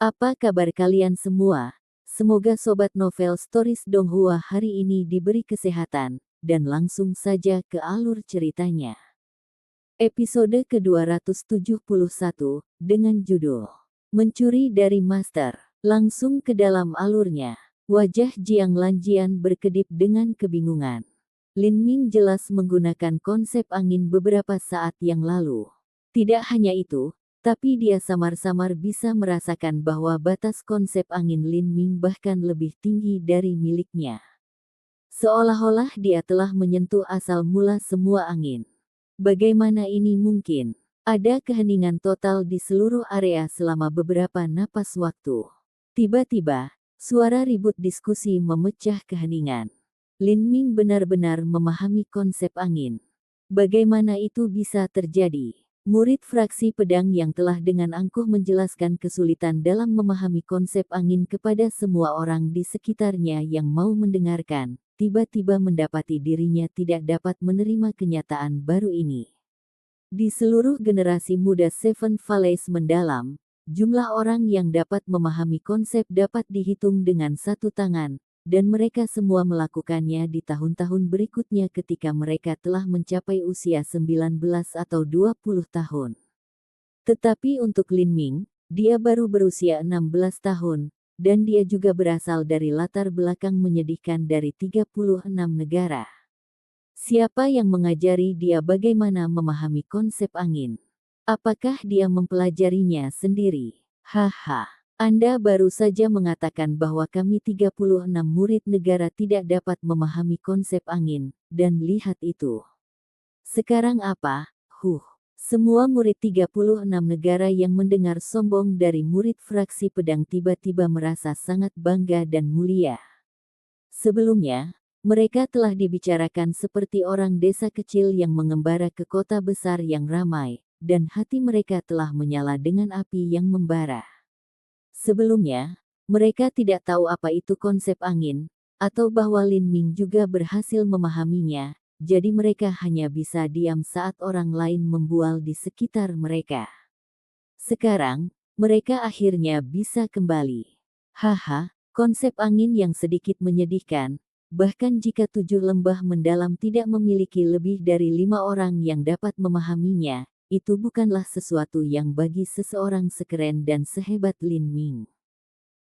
Apa kabar kalian semua? Semoga Sobat Novel Stories Donghua hari ini diberi kesehatan, dan langsung saja ke alur ceritanya. Episode ke-271, dengan judul Mencuri dari Master. Langsung ke dalam alurnya. Wajah Jiang Lanjian berkedip dengan kebingungan. Lin Ming jelas menggunakan konsep angin beberapa saat yang lalu. Tidak hanya itu, tapi dia samar-samar bisa merasakan bahwa batas konsep angin Lin Ming bahkan lebih tinggi dari miliknya. Seolah-olah dia telah menyentuh asal mula semua angin. Bagaimana ini mungkin? Ada keheningan total di seluruh area selama beberapa napas waktu. Tiba-tiba, suara ribut diskusi memecah keheningan. Lin Ming benar-benar memahami konsep angin. Bagaimana itu bisa terjadi? Murid fraksi pedang yang telah dengan angkuh menjelaskan kesulitan dalam memahami konsep angin kepada semua orang di sekitarnya yang mau mendengarkan, tiba-tiba mendapati dirinya tidak dapat menerima kenyataan baru ini. Di seluruh generasi muda Seven Valleys mendalam, jumlah orang yang dapat memahami konsep dapat dihitung dengan satu tangan, dan mereka semua melakukannya di tahun-tahun berikutnya ketika mereka telah mencapai usia 19 atau 20 tahun. Tetapi untuk Lin Ming, dia baru berusia 16 tahun, dan dia juga berasal dari latar belakang menyedihkan dari 36 negara. Siapa yang mengajari dia bagaimana memahami konsep angin? Apakah dia mempelajarinya sendiri? Haha. Anda baru saja mengatakan bahwa kami 36 murid negara tidak dapat memahami konsep angin, dan lihat itu. Sekarang apa? Semua murid 36 negara yang mendengar sombong dari murid fraksi pedang tiba-tiba merasa sangat bangga dan mulia. Sebelumnya, mereka telah dibicarakan seperti orang desa kecil yang mengembara ke kota besar yang ramai, dan hati mereka telah menyala dengan api yang membara. Sebelumnya, mereka tidak tahu apa itu konsep angin, atau bahwa Lin Ming juga berhasil memahaminya, jadi mereka hanya bisa diam saat orang lain membual di sekitar mereka. Sekarang, mereka akhirnya bisa kembali. Haha, konsep angin yang sedikit menyedihkan, bahkan jika 7 lembah mendalam tidak memiliki lebih dari 5 orang yang dapat memahaminya, itu bukanlah sesuatu yang bagi seseorang sekeren dan sehebat Lin Ming.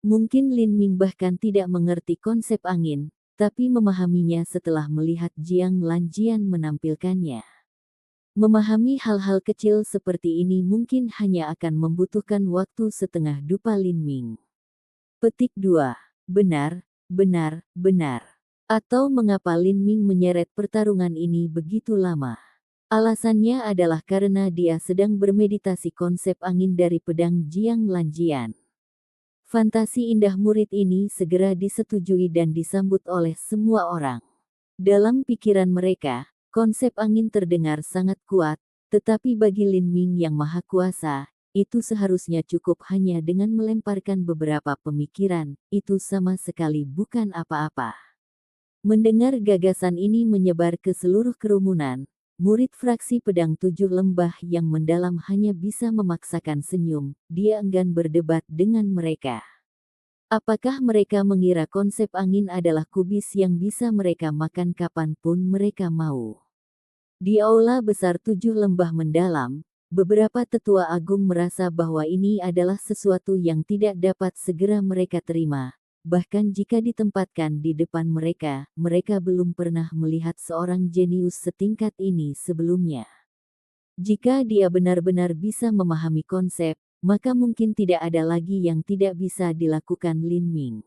Mungkin Lin Ming bahkan tidak mengerti konsep angin, tapi memahaminya setelah melihat Jiang Lanjian menampilkannya. Memahami hal-hal kecil seperti ini mungkin hanya akan membutuhkan waktu setengah dupa Lin Ming. Petik 2. Benar, benar, benar. Atau mengapa Lin Ming menyeret pertarungan ini begitu lama? Alasannya adalah karena dia sedang bermeditasi konsep angin dari pedang Jiang Lanjian. Fantasi indah murid ini segera disetujui dan disambut oleh semua orang. Dalam pikiran mereka, konsep angin terdengar sangat kuat, tetapi bagi Lin Ming yang maha kuasa, itu seharusnya cukup hanya dengan melemparkan beberapa pemikiran, itu sama sekali bukan apa-apa. Mendengar gagasan ini menyebar ke seluruh kerumunan, murid fraksi pedang 7 lembah yang mendalam hanya bisa memaksakan senyum, dia enggan berdebat dengan mereka. Apakah mereka mengira konsep angin adalah kubis yang bisa mereka makan kapanpun mereka mau? Di aula besar 7 lembah mendalam, beberapa tetua agung merasa bahwa ini adalah sesuatu yang tidak dapat segera mereka terima. Bahkan jika ditempatkan di depan mereka, mereka belum pernah melihat seorang jenius setingkat ini sebelumnya. Jika dia benar-benar bisa memahami konsep, maka mungkin tidak ada lagi yang tidak bisa dilakukan Lin Ming.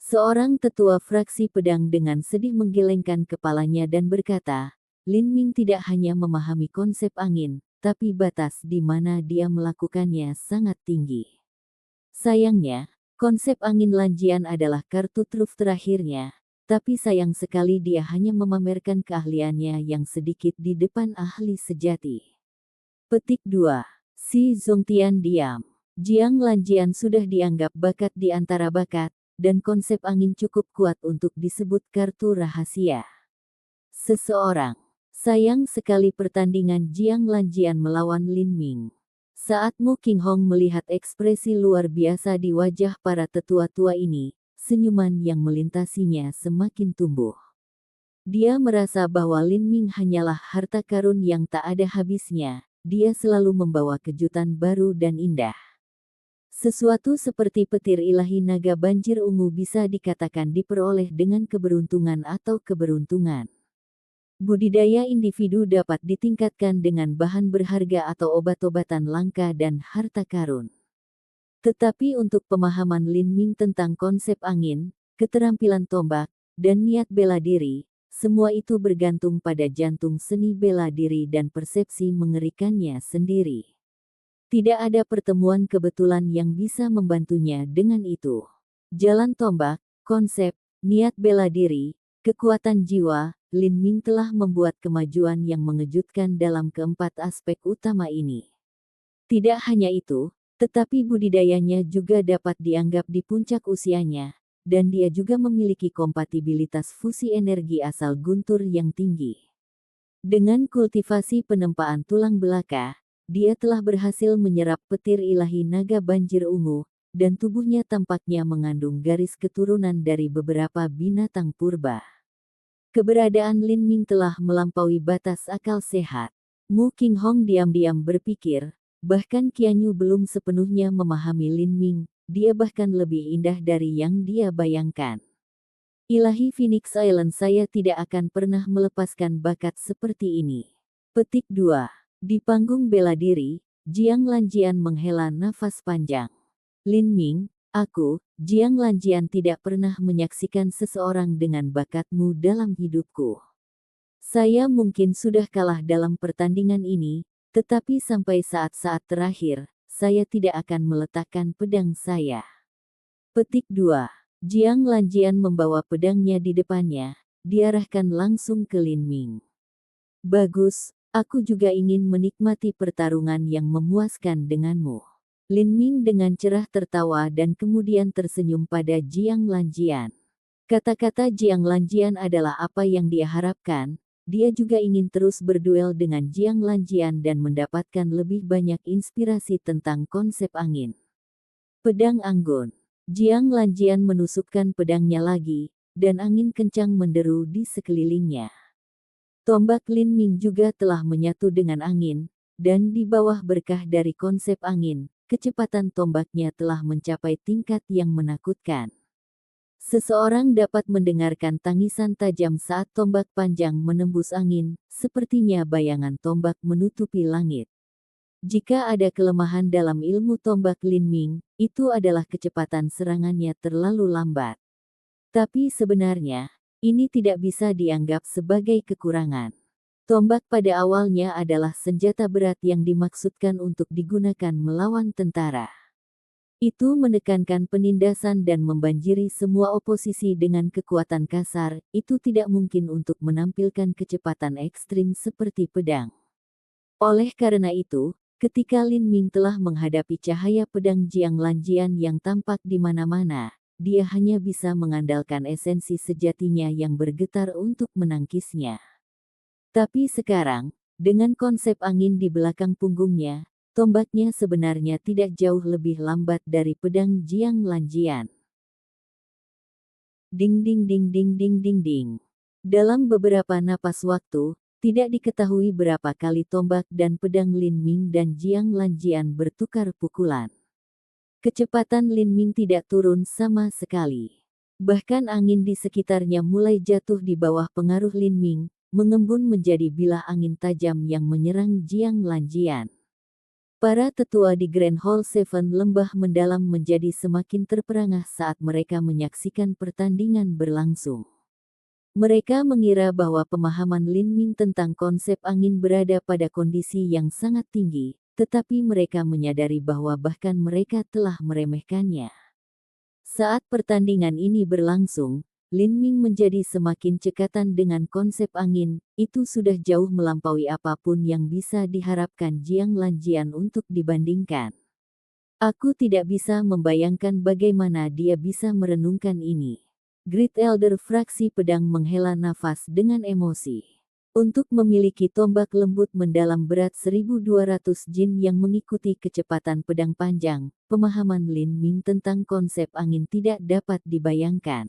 Seorang tetua fraksi pedang dengan sedih menggelengkan kepalanya dan berkata, Lin Ming tidak hanya memahami konsep angin, tapi batas di mana dia melakukannya sangat tinggi. Sayangnya, konsep angin Lanjian adalah kartu truf terakhirnya, tapi sayang sekali dia hanya memamerkan keahliannya yang sedikit di depan ahli sejati. Petik 2. Si Zongtian diam. Jiang Lanjian sudah dianggap bakat di antara bakat, dan konsep angin cukup kuat untuk disebut kartu rahasia. Seseorang. Sayang sekali pertandingan Jiang Lanjian melawan Lin Ming. Saat Mu Qinghong melihat ekspresi luar biasa di wajah para tetua-tua ini, senyuman yang melintasinya semakin tumbuh. Dia merasa bahwa Lin Ming hanyalah harta karun yang tak ada habisnya. Dia selalu membawa kejutan baru dan indah. Sesuatu seperti petir ilahi naga banjir ungu bisa dikatakan diperoleh dengan keberuntungan atau keberuntungan. Budidaya individu dapat ditingkatkan dengan bahan berharga atau obat-obatan langka dan harta karun. Tetapi untuk pemahaman Lin Ming tentang konsep angin, keterampilan tombak, dan niat bela diri, semua itu bergantung pada jantung seni bela diri dan persepsi mengerikannya sendiri. Tidak ada pertemuan kebetulan yang bisa membantunya dengan itu. Jalan tombak, konsep, niat bela diri, kekuatan jiwa, Lin Ming telah membuat kemajuan yang mengejutkan dalam keempat aspek utama ini. Tidak hanya itu, tetapi budidayanya juga dapat dianggap di puncak usianya, dan dia juga memiliki kompatibilitas fusi energi asal guntur yang tinggi. Dengan kultivasi penempaan tulang belaka, dia telah berhasil menyerap petir ilahi naga banjir ungu, dan tubuhnya tampaknya mengandung garis keturunan dari beberapa binatang purba. Keberadaan Lin Ming telah melampaui batas akal sehat. Mu Qinghong diam-diam berpikir, bahkan Qianyu belum sepenuhnya memahami Lin Ming, dia bahkan lebih indah dari yang dia bayangkan. Ilahi Phoenix Island, saya tidak akan pernah melepaskan bakat seperti ini. Petik 2. Di panggung bela diri, Jiang Lanjian menghela nafas panjang. Lin Ming, aku, Jiang Lanjian, tidak pernah menyaksikan seseorang dengan bakatmu dalam hidupku. Saya mungkin sudah kalah dalam pertandingan ini, tetapi sampai saat-saat terakhir, saya tidak akan meletakkan pedang saya. Petik 2. Jiang Lanjian membawa pedangnya di depannya, diarahkan langsung ke Lin Ming. Bagus, aku juga ingin menikmati pertarungan yang memuaskan denganmu. Lin Ming dengan cerah tertawa dan kemudian tersenyum pada Jiang Lanjian. Kata-kata Jiang Lanjian adalah apa yang dia harapkan. Dia juga ingin terus berduel dengan Jiang Lanjian dan mendapatkan lebih banyak inspirasi tentang konsep angin. Pedang anggun. Jiang Lanjian menusukkan pedangnya lagi, dan angin kencang menderu di sekelilingnya. Tombak Lin Ming juga telah menyatu dengan angin, dan di bawah berkah dari konsep angin, kecepatan tombaknya telah mencapai tingkat yang menakutkan. Seseorang dapat mendengarkan tangisan tajam saat tombak panjang menembus angin, sepertinya bayangan tombak menutupi langit. Jika ada kelemahan dalam ilmu tombak Lin Ming, itu adalah kecepatan serangannya terlalu lambat. Tapi sebenarnya, ini tidak bisa dianggap sebagai kekurangan. Tombak pada awalnya adalah senjata berat yang dimaksudkan untuk digunakan melawan tentara. Itu menekankan penindasan dan membanjiri semua oposisi dengan kekuatan kasar. Itu tidak mungkin untuk menampilkan kecepatan ekstrim seperti pedang. Oleh karena itu, ketika Lin Ming telah menghadapi cahaya pedang Jiang Lanjian yang tampak di mana-mana, dia hanya bisa mengandalkan esensi sejatinya yang bergetar untuk menangkisnya. Tapi sekarang, dengan konsep angin di belakang punggungnya, tombaknya sebenarnya tidak jauh lebih lambat dari pedang Jiang Lanjian. Ding ding ding ding ding ding ding. Dalam beberapa napas waktu, tidak diketahui berapa kali tombak dan pedang Lin Ming dan Jiang Lanjian bertukar pukulan. Kecepatan Lin Ming tidak turun sama sekali. Bahkan angin di sekitarnya mulai jatuh di bawah pengaruh Lin Ming, mengembun menjadi bilah angin tajam yang menyerang Jiang Lanjian. Para tetua di Grand Hall Seven lembah mendalam menjadi semakin terperangah saat mereka menyaksikan pertandingan berlangsung. Mereka mengira bahwa pemahaman Lin Ming tentang konsep angin berada pada kondisi yang sangat tinggi, tetapi mereka menyadari bahwa bahkan mereka telah meremehkannya. Saat pertandingan ini berlangsung, Lin Ming menjadi semakin cekatan dengan konsep angin, itu sudah jauh melampaui apapun yang bisa diharapkan Jiang Lanjian untuk dibandingkan. Aku tidak bisa membayangkan bagaimana dia bisa merenungkan ini. Great Elder fraksi pedang menghela nafas dengan emosi. Untuk memiliki tombak lembut mendalam berat 1.200 jin yang mengikuti kecepatan pedang panjang, pemahaman Lin Ming tentang konsep angin tidak dapat dibayangkan.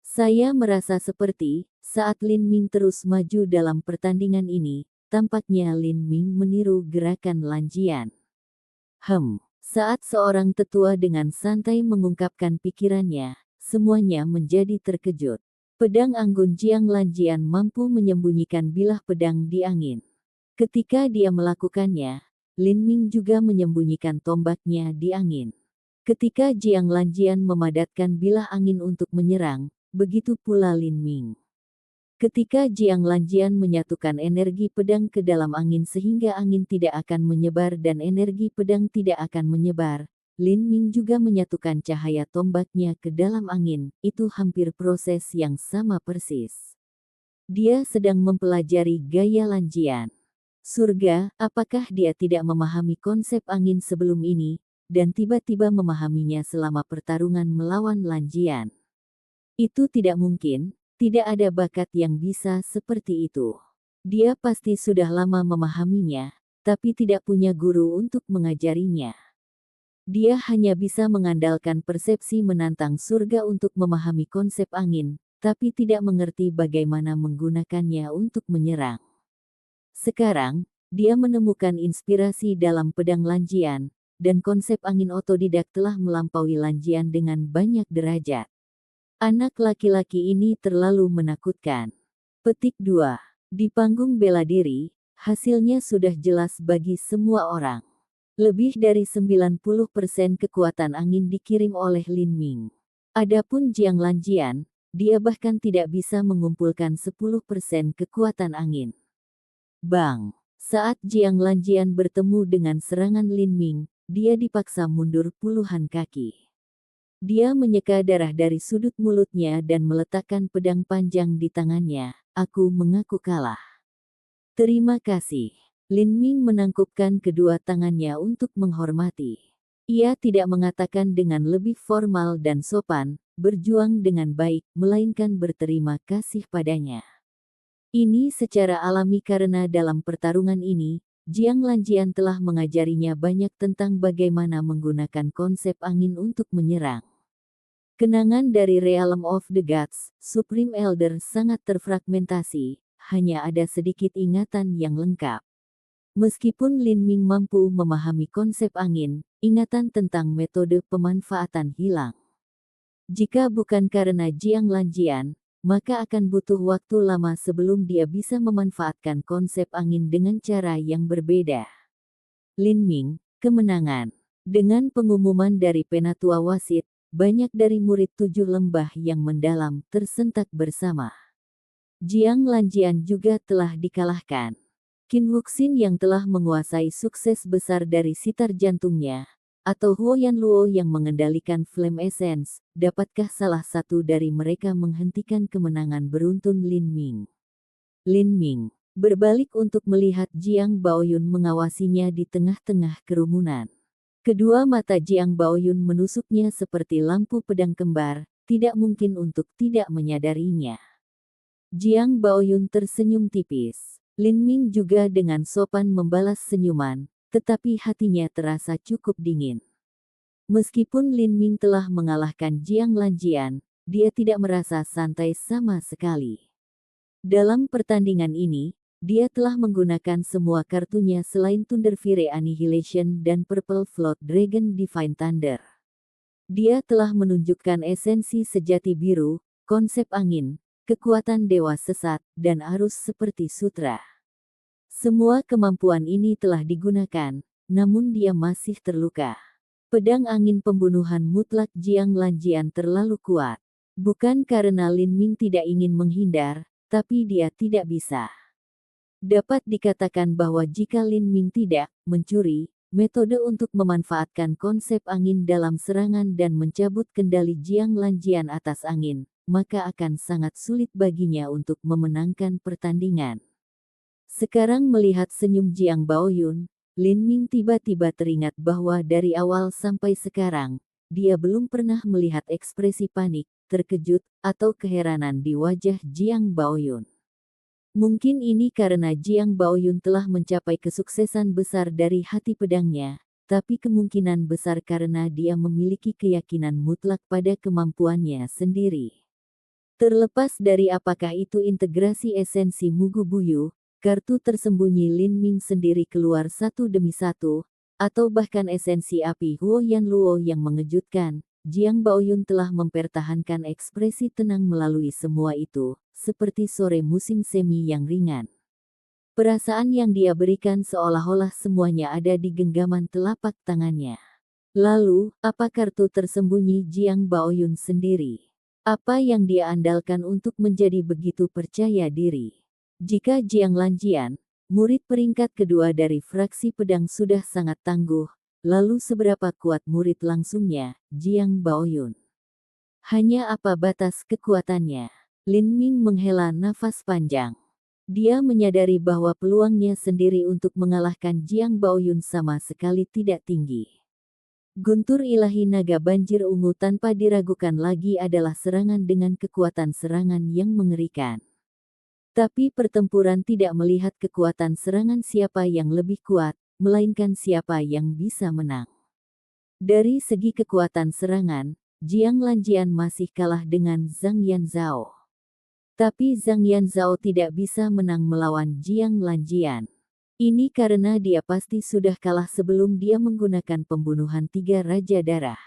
Saya merasa seperti, saat Lin Ming terus maju dalam pertandingan ini, tampaknya Lin Ming meniru gerakan Lanjian. Saat seorang tetua dengan santai mengungkapkan pikirannya, semuanya menjadi terkejut. Pedang anggun Jiang Lanjian mampu menyembunyikan bilah pedang di angin. Ketika dia melakukannya, Lin Ming juga menyembunyikan tombaknya di angin. Ketika Jiang Lanjian memadatkan bilah angin untuk menyerang, begitu pula Lin Ming. Ketika Jiang Lanjian menyatukan energi pedang ke dalam angin sehingga angin tidak akan menyebar dan energi pedang tidak akan menyebar, Lin Ming juga menyatukan cahaya tombaknya ke dalam angin, itu hampir proses yang sama persis. Dia sedang mempelajari gaya Lanjian. Surga, apakah dia tidak memahami konsep angin sebelum ini, dan tiba-tiba memahaminya selama pertarungan melawan Lanjian? Itu tidak mungkin, tidak ada bakat yang bisa seperti itu. Dia pasti sudah lama memahaminya, tapi tidak punya guru untuk mengajarinya. Dia hanya bisa mengandalkan persepsi menantang surga untuk memahami konsep angin, tapi tidak mengerti bagaimana menggunakannya untuk menyerang. Sekarang, dia menemukan inspirasi dalam pedang Lanjian, dan konsep angin otodidak telah melampaui Lanjian dengan banyak derajat. Anak laki-laki ini terlalu menakutkan. Petik 2. Di panggung bela diri, hasilnya sudah jelas bagi semua orang. Lebih dari 90% kekuatan angin dikirim oleh Lin Ming. Adapun Jiang Lanjian, dia bahkan tidak bisa mengumpulkan 10% kekuatan angin. Bang! Saat Jiang Lanjian bertemu dengan serangan Lin Ming, dia dipaksa mundur puluhan kaki. Dia menyeka darah dari sudut mulutnya dan meletakkan pedang panjang di tangannya. Aku mengaku kalah. Terima kasih. Lin Ming menangkupkan kedua tangannya untuk menghormati. Ia tidak mengatakan dengan lebih formal dan sopan, berjuang dengan baik, melainkan berterima kasih padanya. Ini secara alami karena dalam pertarungan ini, Jiang Lanjian telah mengajarinya banyak tentang bagaimana menggunakan konsep angin untuk menyerang. Kenangan dari Realm of the Gods, Supreme Elder sangat terfragmentasi, hanya ada sedikit ingatan yang lengkap. Meskipun Lin Ming mampu memahami konsep angin, ingatan tentang metode pemanfaatan hilang. Jika bukan karena Jiang Lanjian, maka akan butuh waktu lama sebelum dia bisa memanfaatkan konsep angin dengan cara yang berbeda. Lin Ming, kemenangan. Dengan pengumuman dari Penatua Wasit, banyak dari murid 7 lembah yang mendalam tersentak bersama. Jiang Lanjian juga telah dikalahkan. Qin Wuxin yang telah menguasai sukses besar dari sitar jantungnya, atau Huo Yanluo yang mengendalikan Flame Essence, dapatkah salah satu dari mereka menghentikan kemenangan beruntun Lin Ming? Lin Ming berbalik untuk melihat Jiang Baoyun mengawasinya di tengah-tengah kerumunan. Kedua mata Jiang Baoyun menusuknya seperti lampu pedang kembar, tidak mungkin untuk tidak menyadarinya. Jiang Baoyun tersenyum tipis. Lin Ming juga dengan sopan membalas senyuman, tetapi hatinya terasa cukup dingin. Meskipun Lin Ming telah mengalahkan Jiang Lanjian, dia tidak merasa santai sama sekali. Dalam pertandingan ini, dia telah menggunakan semua kartunya selain Thunderfire Annihilation dan Purple Float Dragon Divine Thunder. Dia telah menunjukkan esensi sejati biru, konsep angin, kekuatan dewa sesat, dan arus seperti sutra. Semua kemampuan ini telah digunakan, namun dia masih terluka. Pedang angin pembunuhan mutlak Jiang Lanjian terlalu kuat. Bukan karena Lin Ming tidak ingin menghindar, tapi dia tidak bisa. Dapat dikatakan bahwa jika Lin Ming tidak mencuri metode untuk memanfaatkan konsep angin dalam serangan dan mencabut kendali Jiang Lanjian atas angin, maka akan sangat sulit baginya untuk memenangkan pertandingan. Sekarang melihat senyum Jiang Baoyun, Lin Ming tiba-tiba teringat bahwa dari awal sampai sekarang, dia belum pernah melihat ekspresi panik, terkejut, atau keheranan di wajah Jiang Baoyun. Mungkin ini karena Jiang Baoyun telah mencapai kesuksesan besar dari hati pedangnya, tapi kemungkinan besar karena dia memiliki keyakinan mutlak pada kemampuannya sendiri. Terlepas dari apakah itu integrasi esensi Mugu Buyu, kartu tersembunyi Lin Ming sendiri keluar satu demi satu, atau bahkan esensi api Huo Yanluo yang mengejutkan, Jiang Baoyun telah mempertahankan ekspresi tenang melalui semua itu, seperti sore musim semi yang ringan. Perasaan yang dia berikan seolah-olah semuanya ada di genggaman telapak tangannya. Lalu, apa kartu tersembunyi Jiang Baoyun sendiri? Apa yang dia andalkan untuk menjadi begitu percaya diri? Jika Jiang Lanjian, murid peringkat kedua dari fraksi pedang sudah sangat tangguh, lalu seberapa kuat murid langsungnya, Jiang Baoyun? Hanya apa batas kekuatannya? Lin Ming menghela nafas panjang. Dia menyadari bahwa peluangnya sendiri untuk mengalahkan Jiang Baoyun sama sekali tidak tinggi. Guntur ilahi naga banjir ungu tanpa diragukan lagi adalah serangan dengan kekuatan serangan yang mengerikan. Tapi pertempuran tidak melihat kekuatan serangan siapa yang lebih kuat, melainkan siapa yang bisa menang. Dari segi kekuatan serangan, Jiang Lanjian masih kalah dengan Zhang Yanzhao. Tapi Zhang Yanzhao tidak bisa menang melawan Jiang Lanjian. Ini karena dia pasti sudah kalah sebelum dia menggunakan pembunuhan 3 Raja Darah.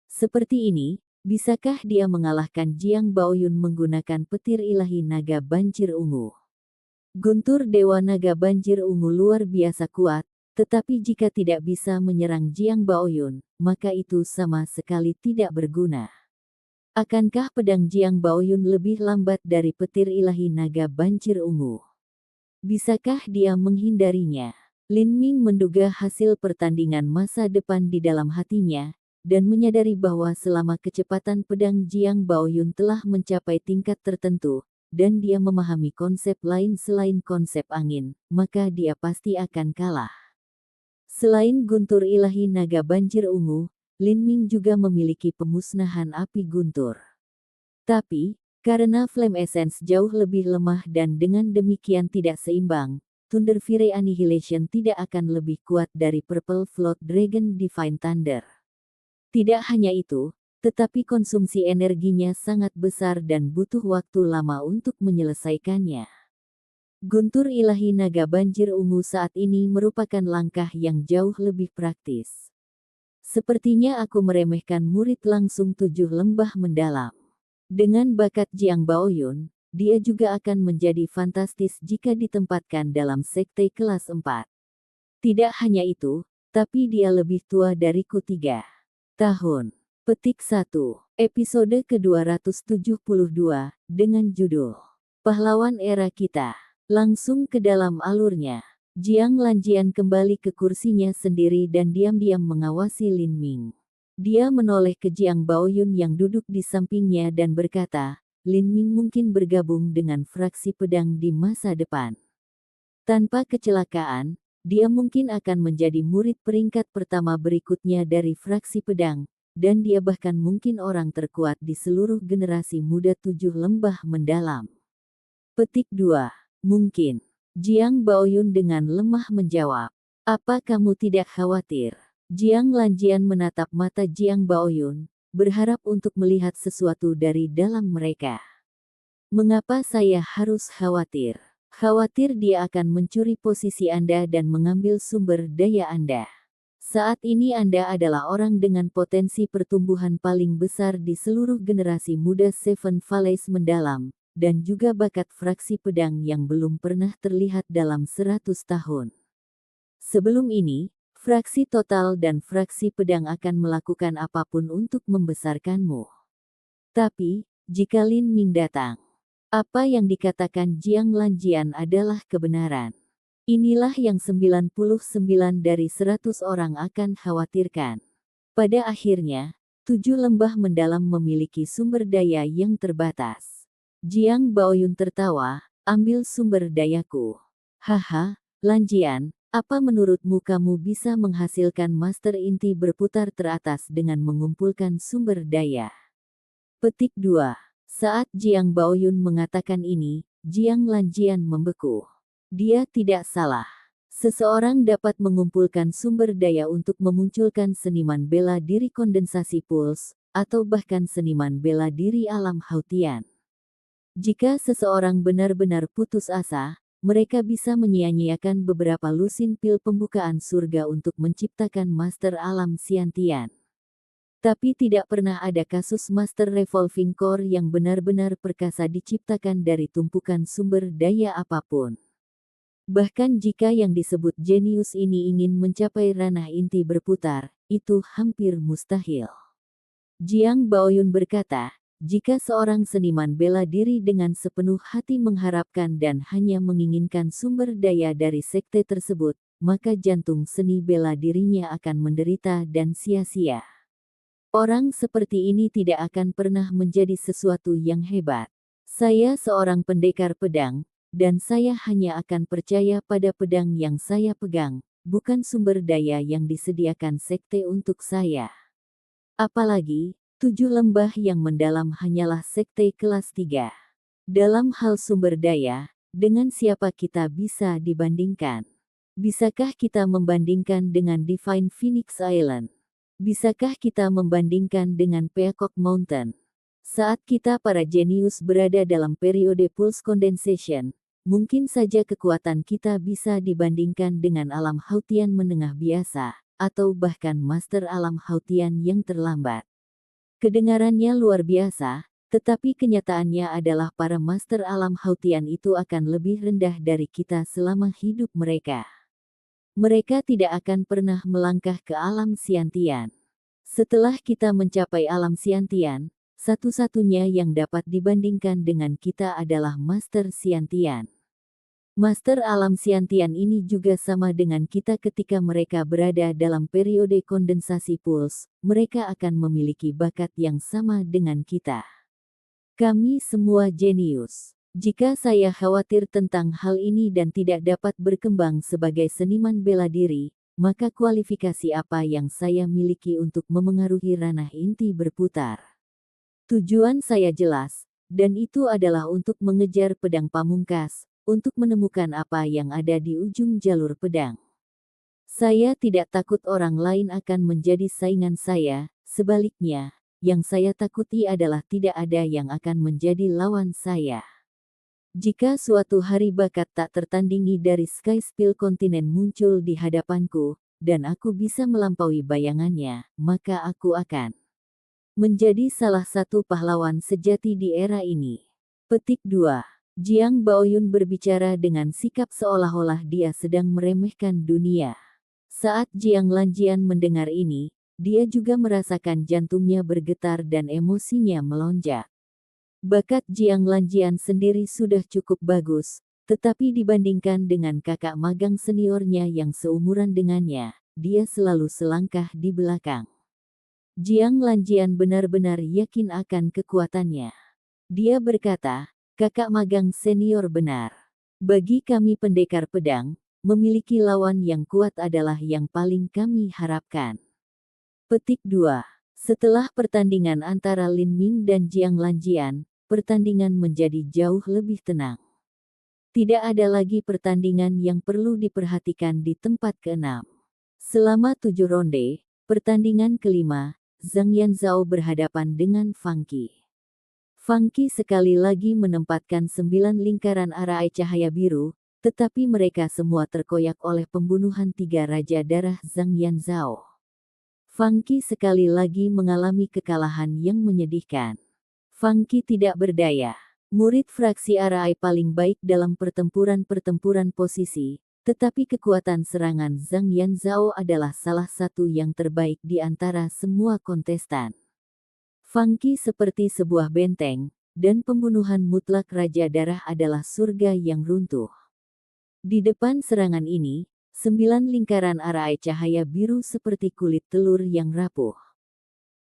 Seperti ini, bisakah dia mengalahkan Jiang Baoyun menggunakan petir ilahi naga banjir ungu? Guntur Dewa Naga Banjir Ungu luar biasa kuat, tetapi jika tidak bisa menyerang Jiang Baoyun, maka itu sama sekali tidak berguna. Akankah pedang Jiang Baoyun lebih lambat dari petir ilahi naga banjir ungu? Bisakah dia menghindarinya? Lin Ming menduga hasil pertandingan masa depan di dalam hatinya, dan menyadari bahwa selama kecepatan pedang Jiang Baoyun telah mencapai tingkat tertentu, dan dia memahami konsep lain selain konsep angin, maka dia pasti akan kalah. Selain guntur ilahi naga banjir ungu, Lin Ming juga memiliki pemusnahan api guntur. Tapi, karena Flame Essence jauh lebih lemah dan dengan demikian tidak seimbang, Thunder Fury Annihilation tidak akan lebih kuat dari Purple Float Dragon Divine Thunder. Tidak hanya itu, tetapi konsumsi energinya sangat besar dan butuh waktu lama untuk menyelesaikannya. Guntur ilahi naga banjir ungu saat ini merupakan langkah yang jauh lebih praktis. Sepertinya aku meremehkan murid langsung 7 lembah mendalam. Dengan bakat Jiang Baoyun, dia juga akan menjadi fantastis jika ditempatkan dalam sekte kelas 4. Tidak hanya itu, tapi dia lebih tua dariku 3 tahun. Petik 1, episode ke-272, dengan judul Pahlawan Era Kita. Langsung ke dalam alurnya, Jiang Lanjian kembali ke kursinya sendiri dan diam-diam mengawasi Lin Ming. Dia menoleh ke Jiang Baoyun yang duduk di sampingnya dan berkata, Lin Ming mungkin bergabung dengan fraksi pedang di masa depan. Tanpa kecelakaan, dia mungkin akan menjadi murid peringkat pertama berikutnya dari fraksi pedang, dan dia bahkan mungkin orang terkuat di seluruh generasi muda 7 lembah mendalam. Petik 2. Mungkin. Jiang Baoyun dengan lemah menjawab. Apa kamu tidak khawatir? Jiang Lanjian menatap mata Jiang Baoyun, berharap untuk melihat sesuatu dari dalam mereka. Mengapa saya harus khawatir? Khawatir dia akan mencuri posisi Anda dan mengambil sumber daya Anda. Saat ini Anda adalah orang dengan potensi pertumbuhan paling besar di seluruh generasi muda Seven Valleys mendalam, dan juga bakat fraksi pedang yang belum pernah terlihat dalam 100 tahun. Sebelum ini, fraksi total dan fraksi pedang akan melakukan apapun untuk membesarkanmu. Tapi, jika Lin Ming datang, apa yang dikatakan Jiang Lanjian adalah kebenaran. Inilah yang 99 dari 100 orang akan khawatirkan. Pada akhirnya, 7 lembah mendalam memiliki sumber daya yang terbatas. Jiang Baoyun tertawa, ambil sumber dayaku. Haha, Lanjian, apa menurutmu kamu bisa menghasilkan master inti berputar teratas dengan mengumpulkan sumber daya? Petik 2. Saat Jiang Baoyun mengatakan ini, Jiang Lanjian membeku. Dia tidak salah. Seseorang dapat mengumpulkan sumber daya untuk memunculkan seniman bela diri kondensasi puls, atau bahkan seniman bela diri alam Hautian. Jika seseorang benar-benar putus asa, mereka bisa menyia-nyiakan beberapa lusin pil pembukaan surga untuk menciptakan master alam Xiantian. Tapi tidak pernah ada kasus master revolving core yang benar-benar perkasa diciptakan dari tumpukan sumber daya apapun. Bahkan jika yang disebut jenius ini ingin mencapai ranah inti berputar, itu hampir mustahil. Jiang Baoyun berkata, jika seorang seniman bela diri dengan sepenuh hati mengharapkan dan hanya menginginkan sumber daya dari sekte tersebut, maka jantung seni bela dirinya akan menderita dan sia-sia. Orang seperti ini tidak akan pernah menjadi sesuatu yang hebat. Saya seorang pendekar pedang, dan saya hanya akan percaya pada pedang yang saya pegang, bukan sumber daya yang disediakan sekte untuk saya. Apalagi, 7 lembah yang mendalam hanyalah sekte kelas 3. Dalam hal sumber daya, dengan siapa kita bisa dibandingkan? Bisakah kita membandingkan dengan Divine Phoenix Island? Bisakah kita membandingkan dengan Peacock Mountain? Saat kita para jenius berada dalam periode pulse condensation, mungkin saja kekuatan kita bisa dibandingkan dengan alam Hautian menengah biasa, atau bahkan master alam Hautian yang terlambat. Kedengarannya luar biasa, tetapi kenyataannya adalah para master alam Hautian itu akan lebih rendah dari kita selama hidup mereka. Mereka tidak akan pernah melangkah ke alam Xiantian. Setelah kita mencapai alam Xiantian, satu-satunya yang dapat dibandingkan dengan kita adalah Master Xiantian. Master alam Xiantian ini juga sama dengan kita ketika mereka berada dalam periode kondensasi puls, mereka akan memiliki bakat yang sama dengan kita. Kami semua jenius. Jika saya khawatir tentang hal ini dan tidak dapat berkembang sebagai seniman bela diri, maka kualifikasi apa yang saya miliki untuk memengaruhi ranah inti berputar? Tujuan saya jelas, dan itu adalah untuk mengejar pedang pamungkas, untuk menemukan apa yang ada di ujung jalur pedang. Saya tidak takut orang lain akan menjadi saingan saya, sebaliknya, yang saya takuti adalah tidak ada yang akan menjadi lawan saya. Jika suatu hari bakat tak tertandingi dari Sky Spill kontinen muncul di hadapanku, dan aku bisa melampaui bayangannya, maka aku akan menjadi salah satu pahlawan sejati di era ini. Petik 2. Jiang Baoyun berbicara dengan sikap seolah-olah dia sedang meremehkan dunia. Saat Jiang Lanjian mendengar ini, dia juga merasakan jantungnya bergetar dan emosinya melonjak. Bakat Jiang Lanjian sendiri sudah cukup bagus, tetapi dibandingkan dengan kakak magang seniornya yang seumuran dengannya, dia selalu selangkah di belakang. Jiang Lanjian benar-benar yakin akan kekuatannya. Dia berkata, kakak magang senior benar. Bagi kami pendekar pedang, memiliki lawan yang kuat adalah yang paling kami harapkan. Petik 2. Setelah pertandingan antara Lin Ming dan Jiang Lanjian, pertandingan menjadi jauh lebih tenang. Tidak ada lagi pertandingan yang perlu diperhatikan di tempat ke-6. Selama 7 ronde, pertandingan kelima, Zhang Yanzhao berhadapan dengan Funky. Funky sekali lagi menempatkan 9 lingkaran arai cahaya biru, tetapi mereka semua terkoyak oleh pembunuhan 3 Raja Darah Zhang Yanzhao. Funky sekali lagi mengalami kekalahan yang menyedihkan. Funky tidak berdaya. Murid fraksi arai paling baik dalam pertempuran-pertempuran posisi, tetapi kekuatan serangan Zhang Yanzhao adalah salah satu yang terbaik di antara semua kontestan. Funky seperti sebuah benteng, dan pembunuhan mutlak Raja Darah adalah surga yang runtuh. Di depan serangan ini, 9 lingkaran arai cahaya biru seperti kulit telur yang rapuh.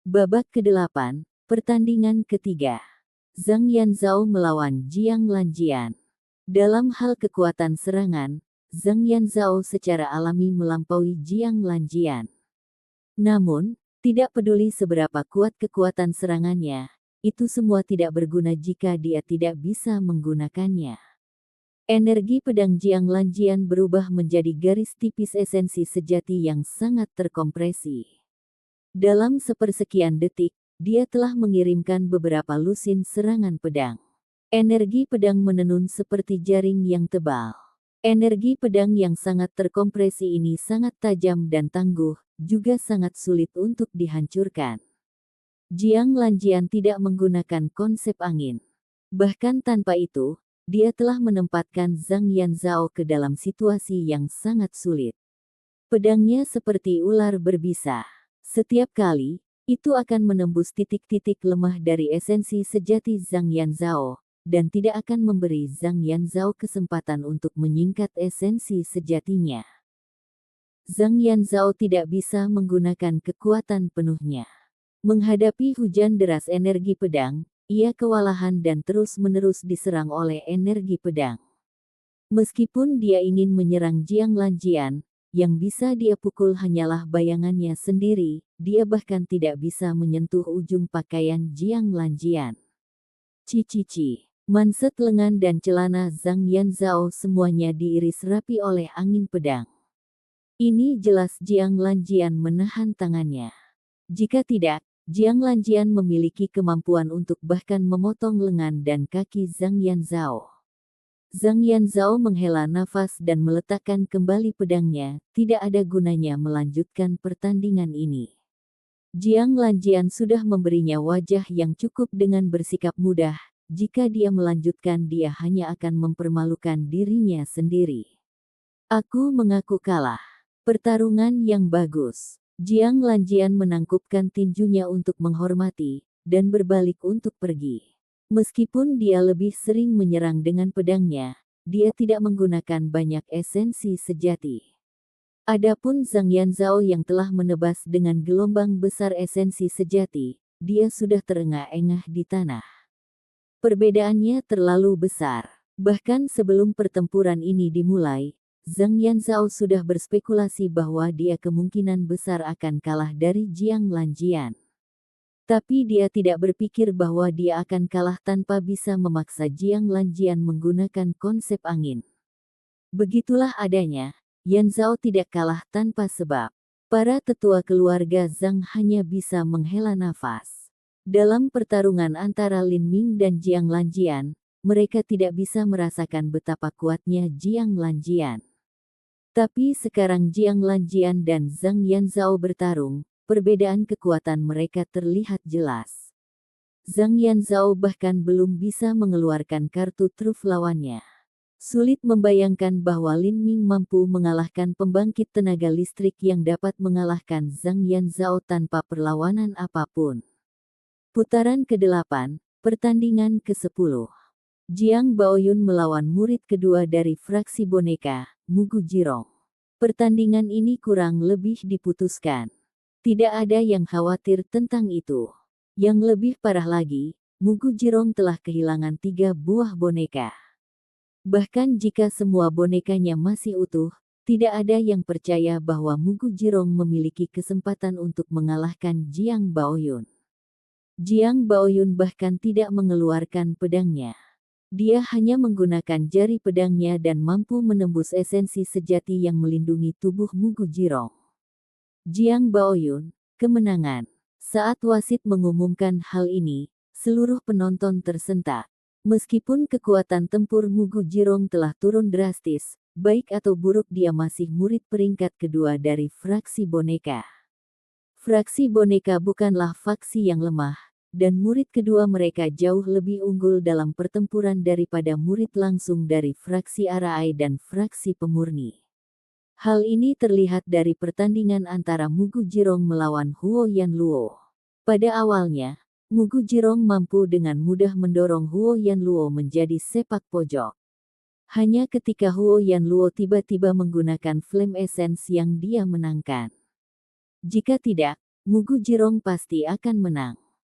Babak ke-8, pertandingan ketiga. Zhang Yanzhao melawan Jiang Lanjian. Dalam hal kekuatan serangan, Zhang Yanzhao secara alami melampaui Jiang Lanjian. Namun, tidak peduli seberapa kuat kekuatan serangannya, itu semua tidak berguna jika dia tidak bisa menggunakannya. Energi pedang Jiang Lanjian berubah menjadi garis tipis esensi sejati yang sangat terkompresi. Dalam sepersekian detik, dia telah mengirimkan beberapa lusin serangan pedang. Energi pedang menenun seperti jaring yang tebal. Energi pedang yang sangat terkompresi ini sangat tajam dan tangguh, juga sangat sulit untuk dihancurkan. Jiang Lanjian tidak menggunakan konsep angin. Bahkan tanpa itu, dia telah menempatkan Zhang Yanzhao ke dalam situasi yang sangat sulit. Pedangnya seperti ular berbisa. Setiap kali, itu akan menembus titik-titik lemah dari esensi sejati Zhang Yanzhao, dan tidak akan memberi Zhang Yanzhao kesempatan untuk menyingkat esensi sejatinya. Zhang Yanzhao tidak bisa menggunakan kekuatan penuhnya. Menghadapi hujan deras energi pedang, ia kewalahan dan terus-menerus diserang oleh energi pedang. Meskipun dia ingin menyerang Jiang Lanjian, yang bisa dia pukul hanyalah bayangannya sendiri, dia bahkan tidak bisa menyentuh ujung pakaian Jiang Lanjian. Cici, manset lengan dan celana Zhang Yanzhao semuanya diiris rapi oleh angin pedang. Ini jelas Jiang Lanjian menahan tangannya. Jika tidak, Jiang Lanjian memiliki kemampuan untuk bahkan memotong lengan dan kaki Zhang Yanzhao. Zhang Yanzhao menghela nafas dan meletakkan kembali pedangnya, tidak ada gunanya melanjutkan pertandingan ini. Jiang Lanjian sudah memberinya wajah yang cukup dengan bersikap mudah, jika dia melanjutkan dia hanya akan mempermalukan dirinya sendiri. Aku mengaku kalah. Pertarungan yang bagus. Jiang Lanjian menangkupkan tinjunya untuk menghormati, dan berbalik untuk pergi. Meskipun dia lebih sering menyerang dengan pedangnya, dia tidak menggunakan banyak esensi sejati. Adapun Zhang Yanzhao yang telah menebas dengan gelombang besar esensi sejati, dia sudah terengah-engah di tanah. Perbedaannya terlalu besar. Bahkan sebelum pertempuran ini dimulai, Zhang Yanzhao sudah berspekulasi bahwa dia kemungkinan besar akan kalah dari Jiang Lanjian. Tapi dia tidak berpikir bahwa dia akan kalah tanpa bisa memaksa Jiang Lanjian menggunakan konsep angin. Begitulah adanya, Yanzhao tidak kalah tanpa sebab. Para tetua keluarga Zhang hanya bisa menghela nafas. Dalam pertarungan antara Lin Ming dan Jiang Lanjian, mereka tidak bisa merasakan betapa kuatnya Jiang Lanjian. Tapi sekarang Jiang Lanjian dan Zhang Yanzhao bertarung, perbedaan kekuatan mereka terlihat jelas. Zhang Yanzhao bahkan belum bisa mengeluarkan kartu truf lawannya. Sulit membayangkan bahwa Lin Ming mampu mengalahkan pembangkit tenaga listrik yang dapat mengalahkan Zhang Yanzhao tanpa perlawanan apapun. Putaran ke-8, pertandingan ke-10. Jiang Baoyun melawan murid kedua dari fraksi boneka, Mugu Jirong. Pertandingan ini kurang lebih diputuskan. Tidak ada yang khawatir tentang itu. Yang lebih parah lagi, Mugu Jirong telah kehilangan 3 buah boneka. Bahkan jika semua bonekanya masih utuh, tidak ada yang percaya bahwa Mugu Jirong memiliki kesempatan untuk mengalahkan Jiang Baoyun. Jiang Baoyun bahkan tidak mengeluarkan pedangnya. Dia hanya menggunakan jari pedangnya dan mampu menembus esensi sejati yang melindungi tubuh Mugu Jirong. Jiang Baoyun, kemenangan. Saat wasit mengumumkan hal ini, seluruh penonton tersentak. Meskipun kekuatan tempur Mugu Jirong telah turun drastis, baik atau buruk dia masih murid peringkat kedua dari fraksi boneka. Fraksi boneka bukanlah faksi yang lemah, dan murid kedua mereka jauh lebih unggul dalam pertempuran daripada murid langsung dari fraksi Arai dan fraksi pemurni. Hal ini terlihat dari pertandingan antara Mugu Jirong melawan Huo Yanluo. Pada awalnya, Mugu Jirong mampu dengan mudah mendorong Huo Yanluo menjadi sepak pojok. Hanya ketika Huo Yanluo tiba-tiba menggunakan Flame Essence yang dia menangkan. Jika tidak, Mugu Jirong pasti akan menang.